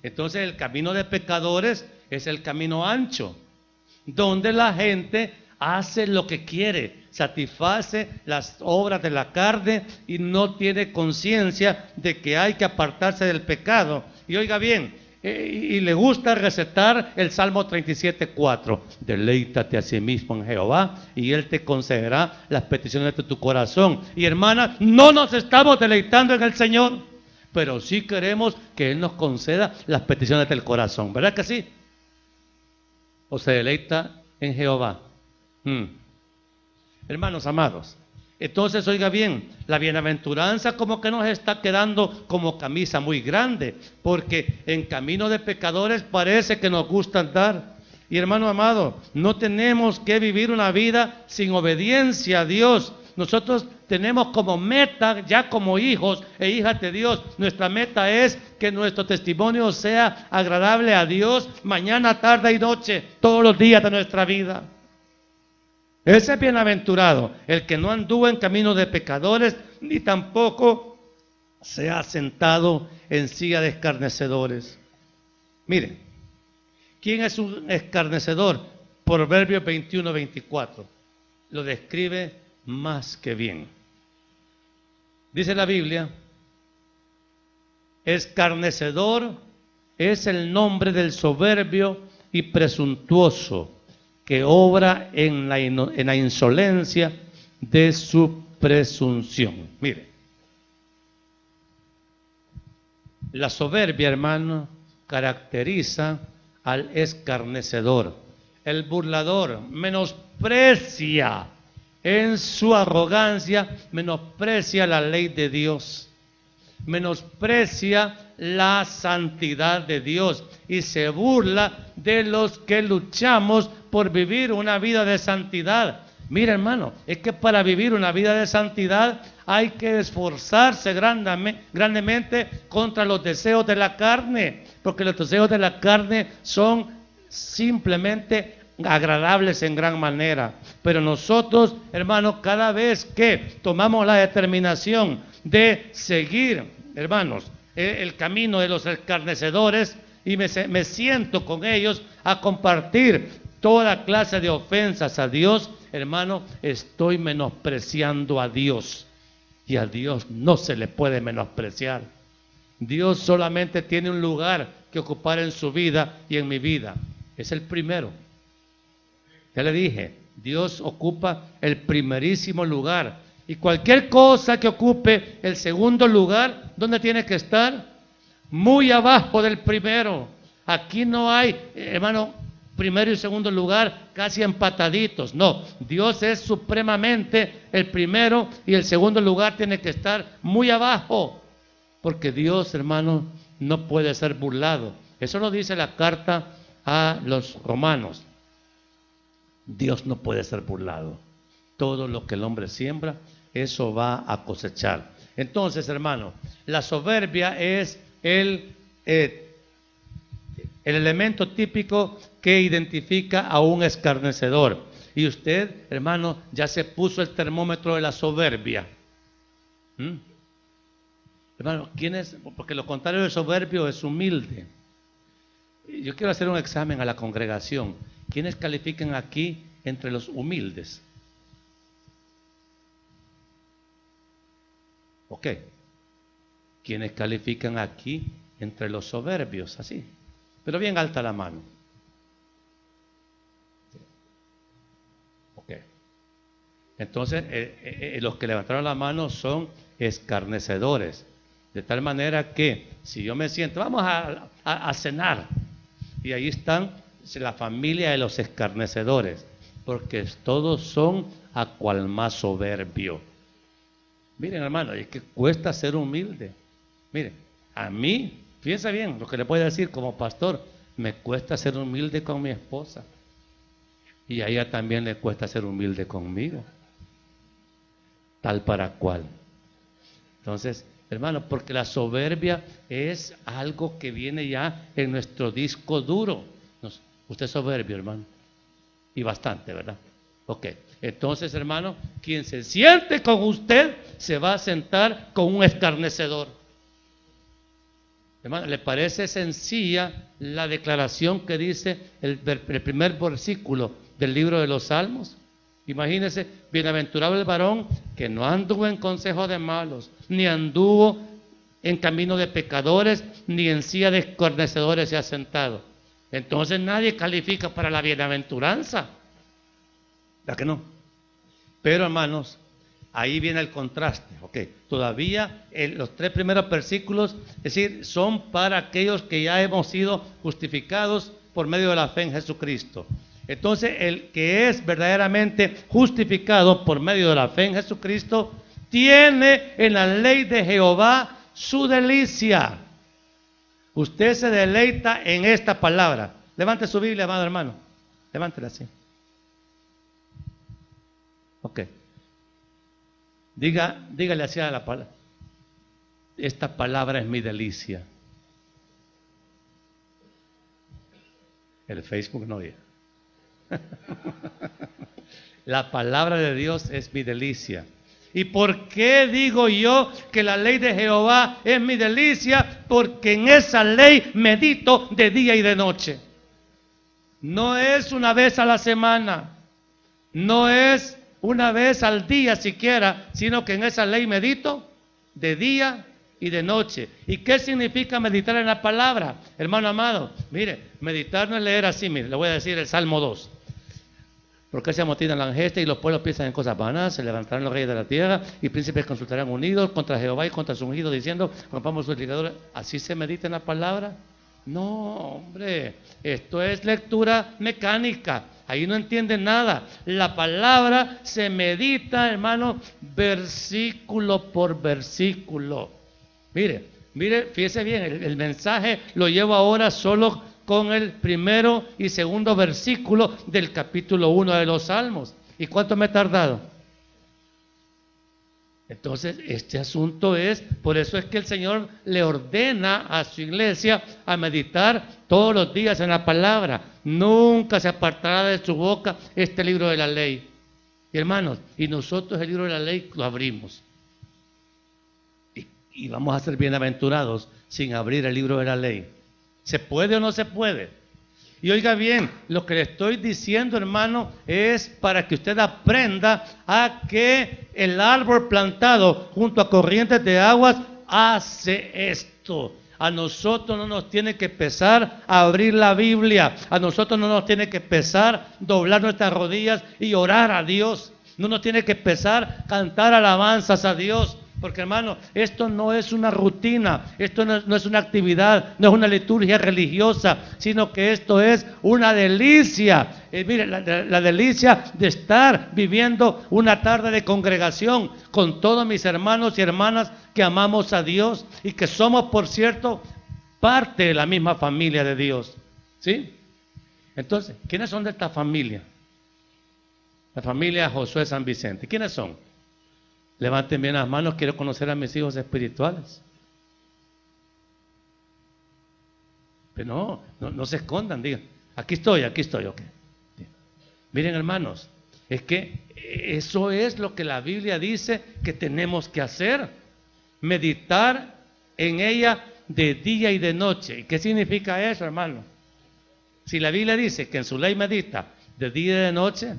Entonces el camino de pecadores es el camino ancho, donde la gente hace lo que quiere, satisface las obras de la carne y no tiene conciencia de que hay que apartarse del pecado. Y oiga bien, y le gusta recetar el Salmo 37:4. Deleítate a sí mismo en Jehová y Él te concederá las peticiones de tu corazón. Y hermana, no nos estamos deleitando en el Señor, pero sí queremos que Él nos conceda las peticiones del corazón. ¿Verdad que sí? ¿O se deleita en Jehová? Hermanos amados, entonces oiga bien, la bienaventuranza como que nos está quedando como camisa muy grande, porque en camino de pecadores parece que nos gusta andar. Y hermano amado, no tenemos que vivir una vida sin obediencia a Dios. Nosotros tenemos como meta, ya como hijos e hijas de Dios, nuestra meta es que nuestro testimonio sea agradable a Dios mañana, tarde y noche, todos los días de nuestra vida. Ese es bienaventurado, el que no anduvo en camino de pecadores, ni tampoco se ha sentado en silla de escarnecedores. Miren, ¿quién es un escarnecedor? Proverbios 21-24 lo describe más que bien. Dice la Biblia: escarnecedor es el nombre del soberbio y presuntuoso, que obra en la insolencia de su presunción. Mire, la soberbia, hermano, caracteriza al escarnecedor. El burlador menosprecia en su arrogancia, menosprecia la ley de Dios, menosprecia la santidad de Dios y se burla de los que luchamos por vivir una vida de santidad. Mira, hermano, es que para vivir una vida de santidad hay que esforzarse grandemente contra los deseos de la carne, porque los deseos de la carne son simplemente agradables en gran manera. Pero nosotros, hermanos, cada vez que tomamos la determinación de seguir, hermanos, el camino de los escarnecedores, y me siento con ellos a compartir toda clase de ofensas a Dios, hermano, estoy menospreciando a Dios. Y a Dios no se le puede menospreciar. Dios solamente tiene un lugar que ocupar en su vida y en mi vida. Es el primero. Ya le dije, Dios ocupa el primerísimo lugar. Y cualquier cosa que ocupe el segundo lugar, ¿dónde tiene que estar? Muy abajo del primero. Aquí no hay, hermano, primero y segundo lugar casi empataditos. No, Dios es supremamente el primero y el segundo lugar tiene que estar muy abajo. Porque Dios, hermano, no puede ser burlado. Eso lo dice la carta a los romanos. Dios no puede ser burlado. Todo lo que el hombre siembra, eso va a cosechar. Entonces, hermano, la soberbia es el elemento típico que identifica a un escarnecedor. Y usted, hermano, ya se puso el termómetro de la soberbia. Hermano, ¿quién es? Porque lo contrario de soberbio es humilde. Yo quiero hacer un examen a la congregación. ¿Quiénes califican aquí entre los humildes? Ok. ¿Quiénes califican aquí entre los soberbios? Así. Pero bien alta la mano. Ok. Entonces, los que levantaron la mano son escarnecedores. De tal manera que si yo me siento, vamos a cenar, y ahí están la familia de los escarnecedores, porque todos son a cual más soberbio. Miren, hermano, es que cuesta ser humilde. Miren, a mí, piensa bien lo que le puedo decir como pastor, me cuesta ser humilde con mi esposa, y a ella también le cuesta ser humilde conmigo, tal para cual. Entonces, hermano, porque la soberbia es algo que viene ya en nuestro disco duro. Usted es soberbio, hermano, y bastante, ¿verdad? Ok, entonces, hermano, quien se siente con usted se va a sentar con un escarnecedor. Hermano, ¿le parece sencilla la declaración que dice el primer versículo del libro de los Salmos? Imagínese, bienaventurado el varón que no anduvo en consejo de malos, ni anduvo en camino de pecadores, ni en silla de escarnecedores se ha sentado. Entonces nadie califica para la bienaventuranza. ¿Verdad que no? Pero, hermanos, ahí viene el contraste. Ok, todavía los tres primeros versículos, es decir, son para aquellos que ya hemos sido justificados por medio de la fe en Jesucristo. Entonces, el que es verdaderamente justificado por medio de la fe en Jesucristo, tiene en la ley de Jehová su delicia. Usted se deleita en esta palabra. Levante su Biblia, amado hermano. Levántela así. Ok. Dígale así a la palabra. Esta palabra es mi delicia. El Facebook no diga. La palabra de Dios es mi delicia. ¿Y por qué digo yo que la ley de Jehová es mi delicia? Porque en esa ley medito de día y de noche. No es una vez a la semana, no es una vez al día siquiera, sino que en esa ley medito de día y de noche. ¿Y qué significa meditar en la palabra? Hermano amado, mire, meditar no es leer así, mire, le voy a decir el Salmo 2. Porque se amotinan la gesta y los pueblos piensan en cosas vanas, se levantarán los reyes de la tierra y príncipes consultarán unidos contra Jehová y contra su ungido, diciendo, rompamos sus ligadores. ¿Así se medita en la palabra? No, hombre, esto es lectura mecánica, ahí no entienden nada. La palabra se medita, hermano, versículo por versículo. Mire, fíjese bien, el mensaje lo llevo ahora solo con el primero y segundo versículo del capítulo 1 de los Salmos. ¿Y cuánto me he tardado? Entonces, este asunto es, por eso es que el Señor le ordena a su iglesia a meditar todos los días en la palabra. Nunca se apartará de su boca este libro de la ley. Y hermanos, y nosotros el libro de la ley lo abrimos. Y vamos a ser bienaventurados sin abrir el libro de la ley. ¿Se puede o no se puede? Y oiga bien, lo que le estoy diciendo, hermano, es para que usted aprenda a que el árbol plantado junto a corrientes de aguas hace esto. A nosotros no nos tiene que pesar abrir la Biblia. A nosotros no nos tiene que pesar doblar nuestras rodillas y orar a Dios. No nos tiene que pesar cantar alabanzas a Dios. Porque hermano, esto no es una rutina, esto no es una actividad, no es una liturgia religiosa, sino que esto es una delicia. Mire, la delicia de estar viviendo una tarde de congregación con todos mis hermanos y hermanas que amamos a Dios y que somos, por cierto, parte de la misma familia de Dios. ¿Sí? Entonces, ¿quiénes son de esta familia? La familia Josué San Vicente. ¿Quiénes son? Levanten bien las manos, quiero conocer a mis hijos espirituales. Pero no se escondan, digan, aquí estoy, ok. Miren hermanos, es que eso es lo que la Biblia dice que tenemos que hacer. Meditar en ella de día y de noche. ¿Y qué significa eso, hermano? Si la Biblia dice que en su ley medita de día y de noche,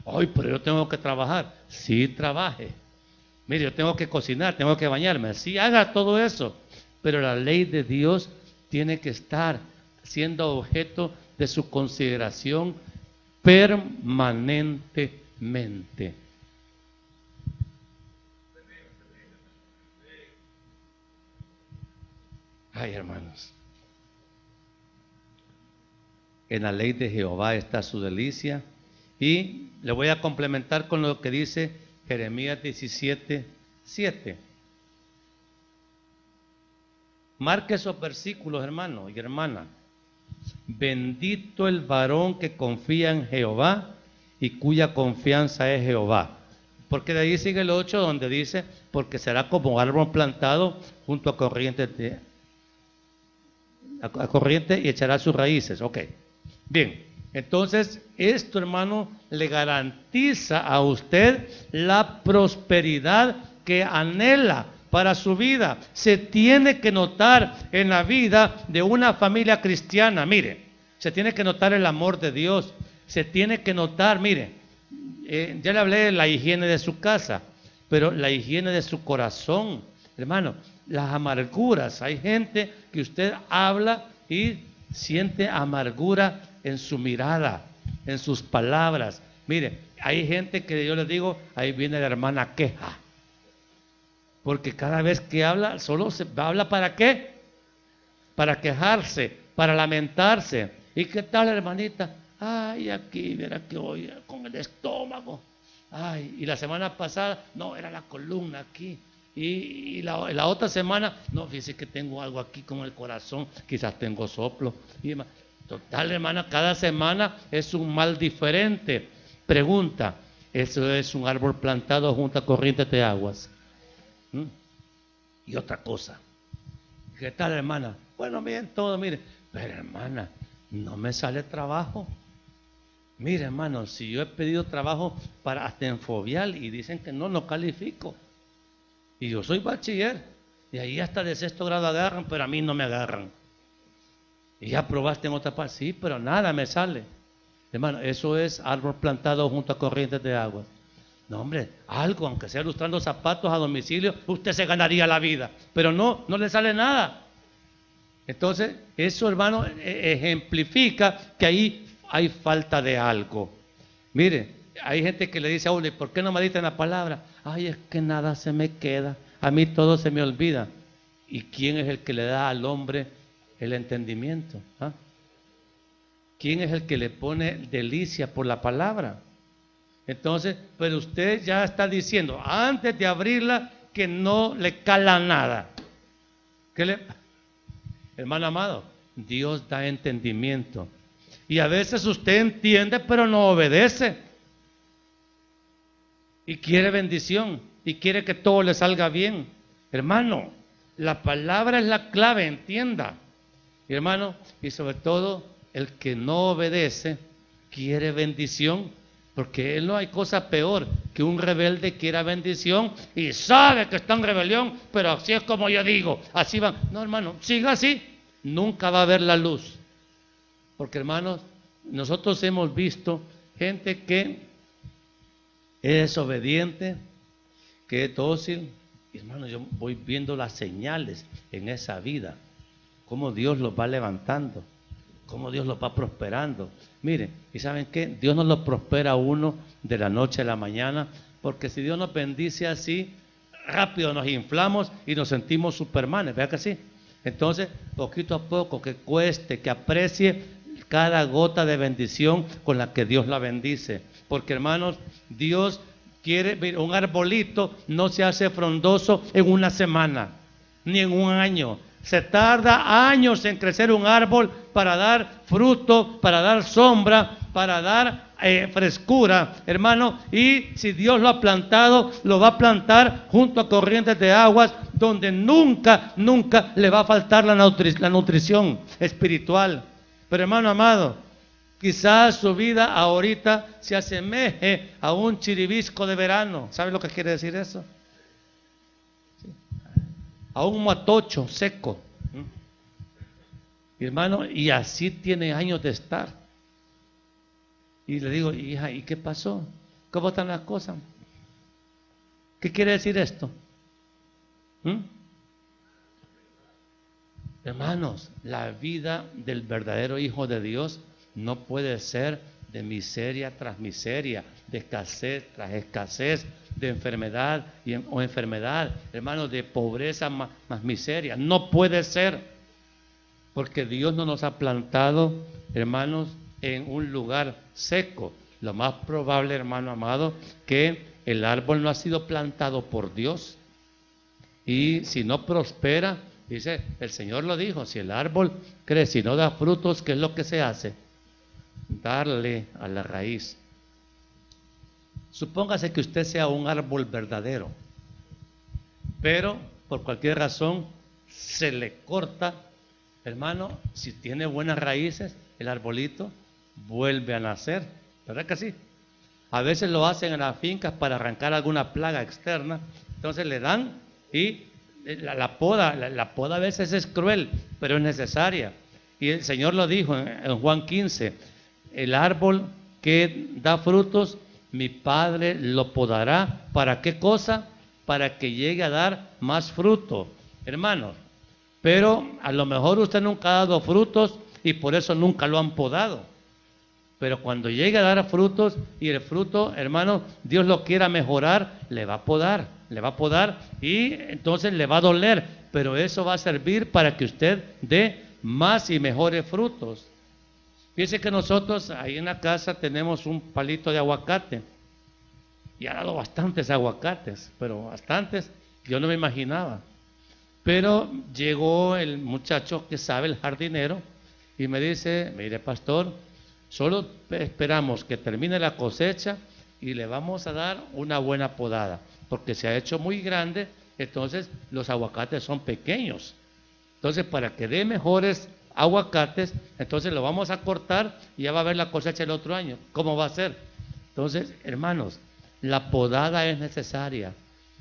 ay, pero yo tengo que trabajar. Sí, trabaje. Mire, yo tengo que cocinar, tengo que bañarme. Sí, haga todo eso. Pero la ley de Dios tiene que estar siendo objeto de su consideración permanentemente. Ay, hermanos. En la ley de Jehová está su delicia. Y le voy a complementar con lo que dice Jeremías 17:7. Marque esos versículos, hermano y hermana. Bendito el varón que confía en Jehová y cuya confianza es Jehová. Porque de ahí sigue el 8 donde dice, porque será como árbol plantado junto a corriente y echará sus raíces. Ok, bien. Entonces, esto, hermano, le garantiza a usted la prosperidad que anhela para su vida. Se tiene que notar en la vida de una familia cristiana, mire, se tiene que notar el amor de Dios, se tiene que notar, mire, ya le hablé de la higiene de su casa, pero la higiene de su corazón, hermano, las amarguras. Hay gente que usted habla y siente amargura en su mirada, en sus palabras. Mire, hay gente que yo les digo, ahí viene la hermana queja. Porque cada vez que habla, solo se habla ¿para qué? Para quejarse, para lamentarse. ¿Y qué tal, hermanita? Ay, aquí, verá que hoy con el estómago. Ay, y la semana pasada, no, era la columna aquí. Y la otra semana, no, fíjese que tengo algo aquí con el corazón, quizás tengo soplo. Y total, hermana, cada semana es un mal diferente. Pregunta, ¿eso es un árbol plantado junto a corrientes de aguas? Y otra cosa, ¿qué tal, hermana? Bueno, bien, todo, mire, pero hermana, no me sale trabajo. Mire, hermano, si yo he pedido trabajo para hasta en Fovial y dicen que no califico. Y yo soy bachiller. Y ahí hasta de sexto grado agarran, pero a mí no me agarran. Y ya probaste en otra parte, sí, pero nada me sale. Hermano, eso es árbol plantado junto a corrientes de agua. No, hombre, algo, aunque sea lustrando zapatos a domicilio, usted se ganaría la vida. Pero no le sale nada. Entonces, eso, hermano, ejemplifica que ahí hay falta de algo. Mire, hay gente que le dice a uno, ¿y por qué no me dicen la palabra? Ay, es que nada se me queda, a mí todo se me olvida. ¿Y quién es el que le da al hombre el entendimiento? ¿Ah? ¿Quién es el que le pone delicia por la palabra? Entonces, pero usted ya está diciendo, antes de abrirla, que no le cala nada. Hermano amado, Dios da entendimiento. Y a veces usted entiende, pero no obedece. Y quiere bendición. Y quiere que todo le salga bien. Hermano, la palabra es la clave, entienda. Hermano, y sobre todo, el que no obedece, quiere bendición. Porque no hay cosa peor que un rebelde quiera bendición y sabe que está en rebelión, pero así es como yo digo, así van. No, hermano, siga así, nunca va a ver la luz. Porque, hermanos, nosotros hemos visto gente que es obediente, que es dócil. Y, hermano, yo voy viendo las señales en esa vida, cómo Dios los va levantando, cómo Dios los va prosperando. Miren, ¿y saben qué? Dios no lo prospera a uno de la noche a la mañana, porque si Dios nos bendice así, rápido nos inflamos y nos sentimos supermanes, ¿verdad que sí? Entonces, poquito a poco, que cueste, que aprecie cada gota de bendición con la que Dios la bendice. Porque, hermanos, Dios quiere, un arbolito no se hace frondoso en una semana, ni en un año. Se tarda años en crecer un árbol para dar fruto, para dar sombra, para dar frescura, hermano. Y si Dios lo ha plantado, lo va a plantar junto a corrientes de aguas, donde nunca le va a faltar la nutrición espiritual. Pero, hermano amado, quizás su vida ahorita se asemeje a un chiribisco de verano. ¿Sabe lo que quiere decir eso? A un matocho seco. Hermano, y así tiene años de estar. Y le digo, hija, ¿y qué pasó? ¿Cómo están las cosas? ¿Qué quiere decir esto? Hermanos, la vida del verdadero Hijo de Dios no puede ser de miseria tras miseria, de escasez tras escasez, de enfermedad o enfermedad, hermanos, de pobreza más miseria. No puede ser, porque Dios no nos ha plantado, hermanos, en un lugar seco. Lo más probable, hermano amado, que el árbol no ha sido plantado por Dios. Y si no prospera, dice, el Señor lo dijo, si el árbol crece y no da frutos, ¿qué es lo que se hace? Darle a la raíz. Supóngase que usted sea un árbol verdadero, pero por cualquier razón se le corta, hermano, si tiene buenas raíces, el arbolito vuelve a nacer, ¿verdad que sí? A veces lo hacen en las fincas para arrancar alguna plaga externa, entonces le dan y la poda a veces es cruel, pero es necesaria. Y el Señor lo dijo en Juan 15, el árbol que da frutos, mi Padre lo podará. ¿Para qué cosa? Para que llegue a dar más fruto, hermanos. Pero a lo mejor usted nunca ha dado frutos y por eso nunca lo han podado. Pero cuando llegue a dar frutos y el fruto, hermano, Dios lo quiera mejorar, le va a podar y entonces le va a doler. Pero eso va a servir para que usted dé más y mejores frutos. Fíjese que nosotros ahí en la casa tenemos un palito de aguacate y ha dado bastantes aguacates, pero bastantes, yo no me imaginaba. Pero llegó el muchacho que sabe, el jardinero, y me dice, mire pastor, solo esperamos que termine la cosecha y le vamos a dar una buena podada, porque se ha hecho muy grande, entonces los aguacates son pequeños. Entonces para que dé mejores aguacates, entonces lo vamos a cortar y ya va a haber la cosecha el otro año. ¿Cómo va a ser? Entonces, hermanos, la podada es necesaria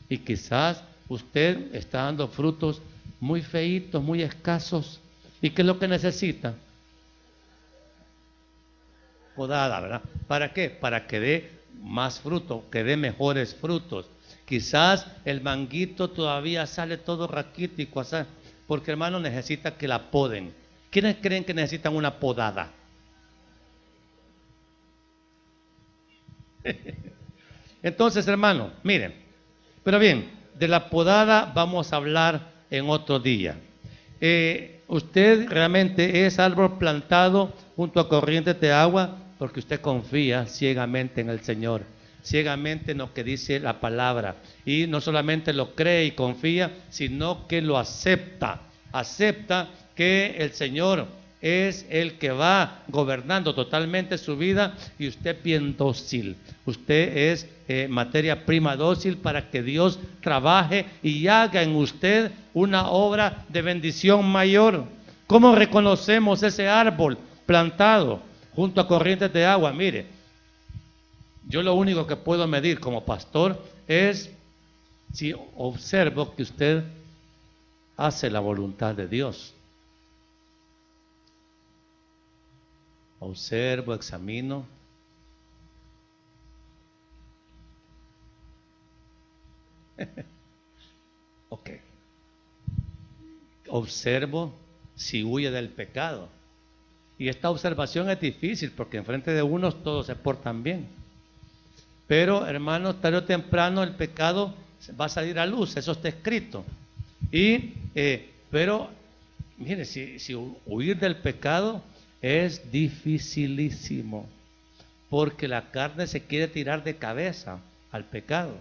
y quizás usted está dando frutos muy feitos, muy escasos. ¿Y qué es lo que necesita? Podada, ¿verdad? ¿Para qué? Para que dé más fruto, que dé mejores frutos. Quizás el manguito todavía sale todo raquítico, porque hermano necesita que la poden. ¿Quiénes creen que necesitan una podada? Entonces, hermano, miren, pero bien, de la podada vamos a hablar en otro día. Usted realmente es árbol plantado junto a corrientes de agua porque usted confía ciegamente en el Señor, ciegamente en lo que dice la palabra, y no solamente lo cree y confía, sino que lo acepta que el Señor es el que va gobernando totalmente su vida y usted bien dócil. Usted es materia prima dócil para que Dios trabaje y haga en usted una obra de bendición mayor. ¿Cómo reconocemos ese árbol plantado junto a corrientes de agua? Mire, yo lo único que puedo medir como pastor es si observo que usted hace la voluntad de Dios. Observo, examino. Ok. Observo si huye del pecado. Y esta observación es difícil porque enfrente de unos todos se portan bien. Pero, hermanos, tarde o temprano el pecado va a salir a luz, eso está escrito. Pero, mire, si huir del pecado es dificilísimo, porque la carne se quiere tirar de cabeza al pecado.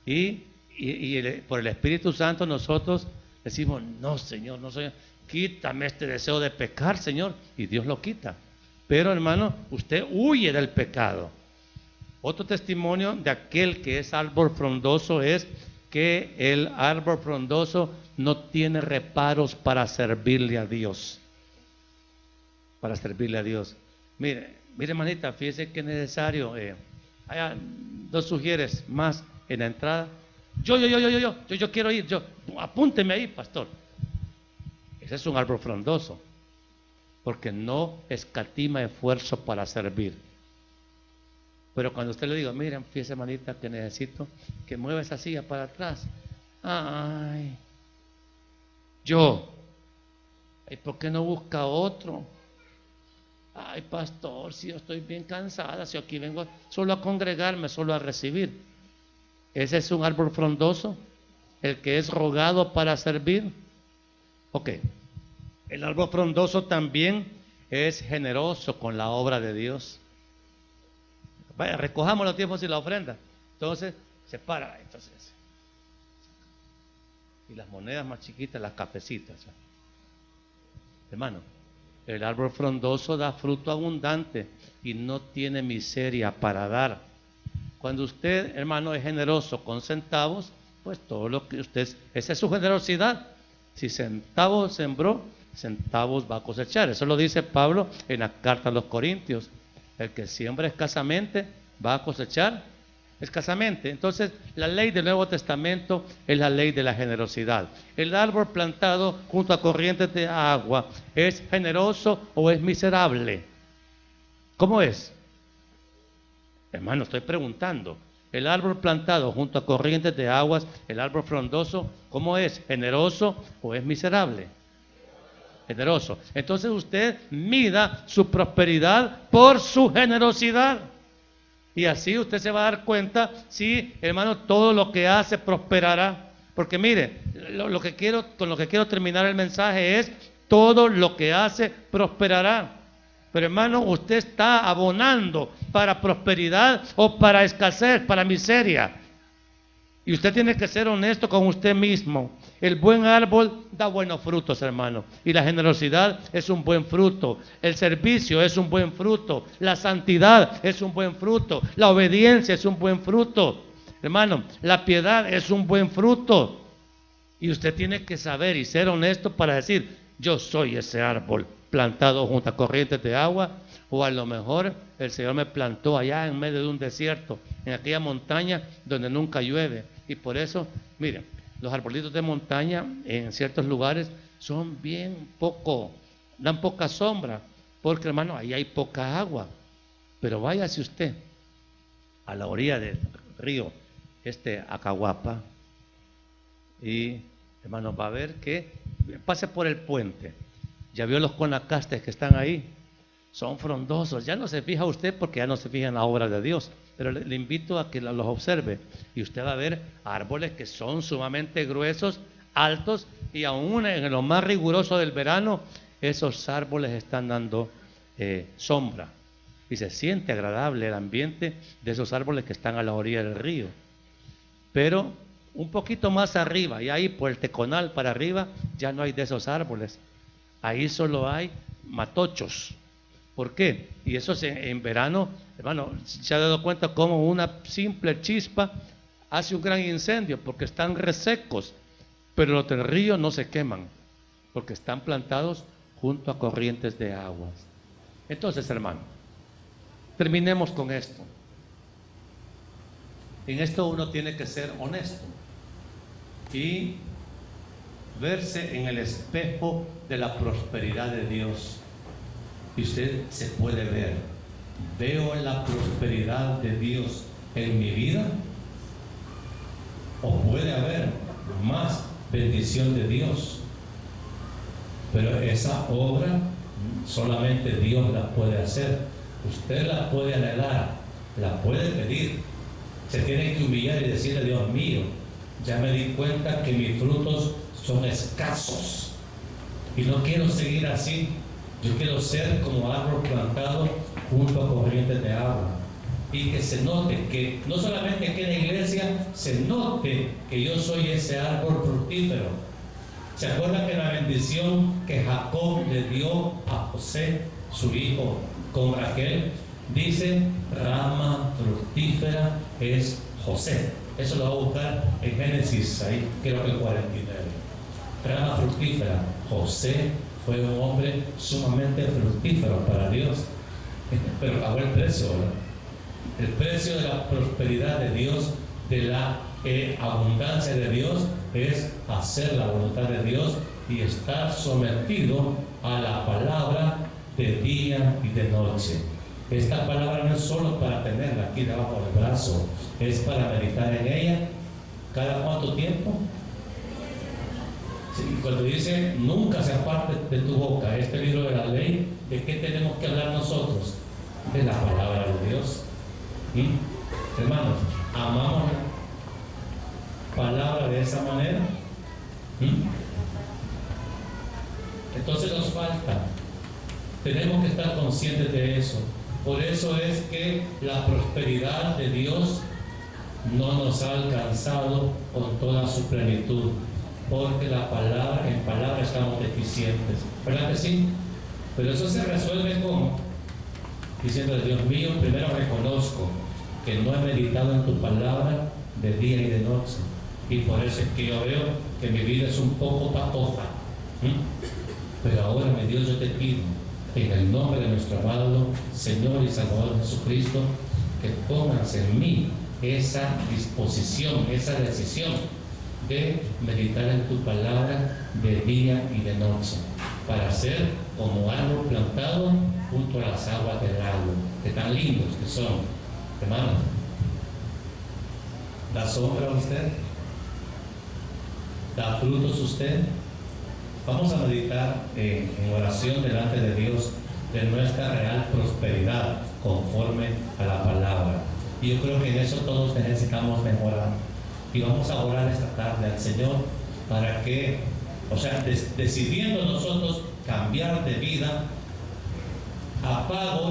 Y por el Espíritu Santo nosotros decimos, no Señor, no Señor, quítame este deseo de pecar, Señor, y Dios lo quita. Pero hermano, usted huye del pecado. Otro testimonio de aquel que es árbol frondoso es que el árbol frondoso no tiene reparos para servirle a Dios. Para servirle a Dios. Mire, hermanita, fíjese que es necesario. Hay dos sugieres más en la entrada. Yo quiero ir. Apúnteme ahí, pastor. Ese es un árbol frondoso, porque no escatima esfuerzo para servir. Pero cuando usted le diga, miren, fíjese, hermanita, que necesito que mueva esa silla para atrás. Ay, ¿y por qué no busca otro? Ay, pastor, si yo estoy bien cansada, si aquí vengo solo a congregarme, solo a recibir. ¿Ese es un árbol frondoso? ¿El que es rogado para servir? Ok. El árbol frondoso también es generoso con la obra de Dios. Vaya, recojamos los tiempos y la ofrenda. Entonces, se para. Entonces, y las monedas más chiquitas, las cafecitas. Hermano, el árbol frondoso da fruto abundante y no tiene miseria para dar. Cuando usted, hermano, es generoso con centavos, pues todo lo que usted, esa es su generosidad. Si centavos sembró, centavos va a cosechar. Eso lo dice Pablo en la carta a los Corintios. El que siembra escasamente va a cosechar escasamente. Entonces, la ley del Nuevo Testamento es la ley de la generosidad. El árbol plantado junto a corrientes de agua, ¿es generoso o es miserable? ¿Cómo es? Hermano, estoy preguntando. El árbol plantado junto a corrientes de aguas, el árbol frondoso, ¿cómo es? ¿Generoso o es miserable? Generoso. Entonces usted mida su prosperidad por su generosidad. Y así usted se va a dar cuenta si, hermano, todo lo que hace prosperará. Porque mire, con lo que quiero terminar el mensaje es, todo lo que hace prosperará. Pero hermano, usted está abonando para prosperidad o para escasez, para miseria. Y usted tiene que ser honesto con usted mismo. El buen árbol da buenos frutos, hermano. Y la generosidad es un buen fruto. El servicio es un buen fruto. La santidad es un buen fruto. La obediencia es un buen fruto. Hermano, la piedad es un buen fruto. Y usted tiene que saber y ser honesto para decir, yo soy ese árbol plantado junto a corrientes de agua, o a lo mejor el Señor me plantó allá en medio de un desierto, en aquella montaña donde nunca llueve, y por eso, miren, los arbolitos de montaña en ciertos lugares son bien poco, dan poca sombra, porque hermano, ahí hay poca agua. Pero váyase usted a la orilla del río Acahuapa, y hermano va a ver que pase por el puente. Ya vio los conacastes que están ahí, son frondosos. Ya no se fija usted porque ya no se fija en la obra de Dios, pero le invito a que los observe y usted va a ver árboles que son sumamente gruesos, altos, y aún en lo más riguroso del verano esos árboles están dando sombra, y se siente agradable el ambiente de esos árboles que están a la orilla del río. Pero un poquito más arriba, y ahí por el Teconal para arriba, ya no hay de esos árboles. Ahí solo hay matochos. ¿Por qué? Y eso en verano, hermano, se ha dado cuenta cómo una simple chispa hace un gran incendio, porque están resecos, pero los del río no se queman, porque están plantados junto a corrientes de aguas. Entonces, hermano, terminemos con esto. En esto uno tiene que ser honesto y verse en el espejo de la prosperidad de Dios. Y usted se puede ver, ¿veo la prosperidad de Dios en mi vida? ¿O puede haber más bendición de Dios? Pero esa obra solamente Dios la puede hacer. Usted la puede anhelar, la puede pedir. Se tiene que humillar y decirle: Dios mío, ya me di cuenta que mis frutos son escasos y no quiero seguir así. Yo quiero ser como árbol plantado junto a corrientes de agua, y que se note, que no solamente aquí en la iglesia, se note que yo soy ese árbol fructífero. ¿Se acuerdan que la bendición que Jacob le dio a José, su hijo, con Raquel? Dice: rama fructífera es José. Eso lo va a buscar en Génesis, ahí creo que 49. Rama fructífera. José fue un hombre sumamente fructífero para Dios, pero pagó el precio, ¿verdad? El precio de la prosperidad de Dios, de la abundancia de Dios, es hacer la voluntad de Dios y estar sometido a la palabra de día y de noche. Esta palabra no es solo para tenerla aquí debajo del brazo, es para meditar en ella. ¿Cada cuánto tiempo? Sí, cuando dice nunca se aparte de tu boca este libro de la ley, ¿de qué tenemos que hablar nosotros? De la palabra de Dios. Hermanos, amamos la palabra de esa manera. Entonces nos falta. Tenemos que estar conscientes de eso. Por eso es que la prosperidad de Dios no nos ha alcanzado con toda su plenitud, porque en palabra estamos deficientes, ¿verdad que sí? Pero eso se resuelve como diciéndole: Dios mío, primero reconozco que no he meditado en tu palabra de día y de noche, y por eso es que yo veo que mi vida es un poco patoja. Pero ahora, mi Dios, yo te pido, en el nombre de nuestro amado Señor y Salvador Jesucristo, que pongas en mí esa disposición, esa decisión de meditar en tu palabra de día y de noche, para ser como árbol plantado junto a las aguas del lago, que tan lindos que son. Hermano, ¿da sombra usted? ¿Da frutos usted? Vamos a meditar en oración delante de Dios de nuestra real prosperidad conforme a la palabra. Y yo creo que en eso todos necesitamos mejorar. Y vamos a orar esta tarde al Señor para que, decidiendo nosotros cambiar de vida,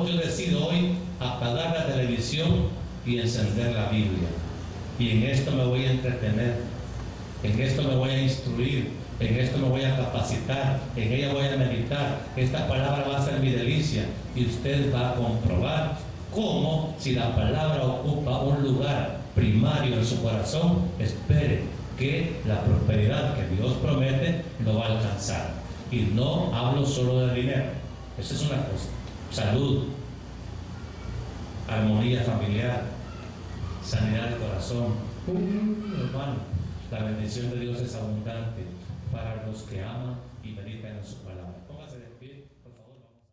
yo decido hoy apagar la televisión y encender la Biblia. Y en esto me voy a entretener, en esto me voy a instruir, en esto me voy a capacitar, en ella voy a meditar. Esta palabra va a ser mi delicia, y usted va a comprobar cómo, si la palabra ocupa un lugar primario en su corazón, espere que la prosperidad que Dios promete lo va a alcanzar. Y no hablo solo de dinero, esa es una cosa. Salud, armonía familiar, sanidad del corazón. Hermano, la bendición de Dios es abundante para los que aman y meditan en su palabra. Póngase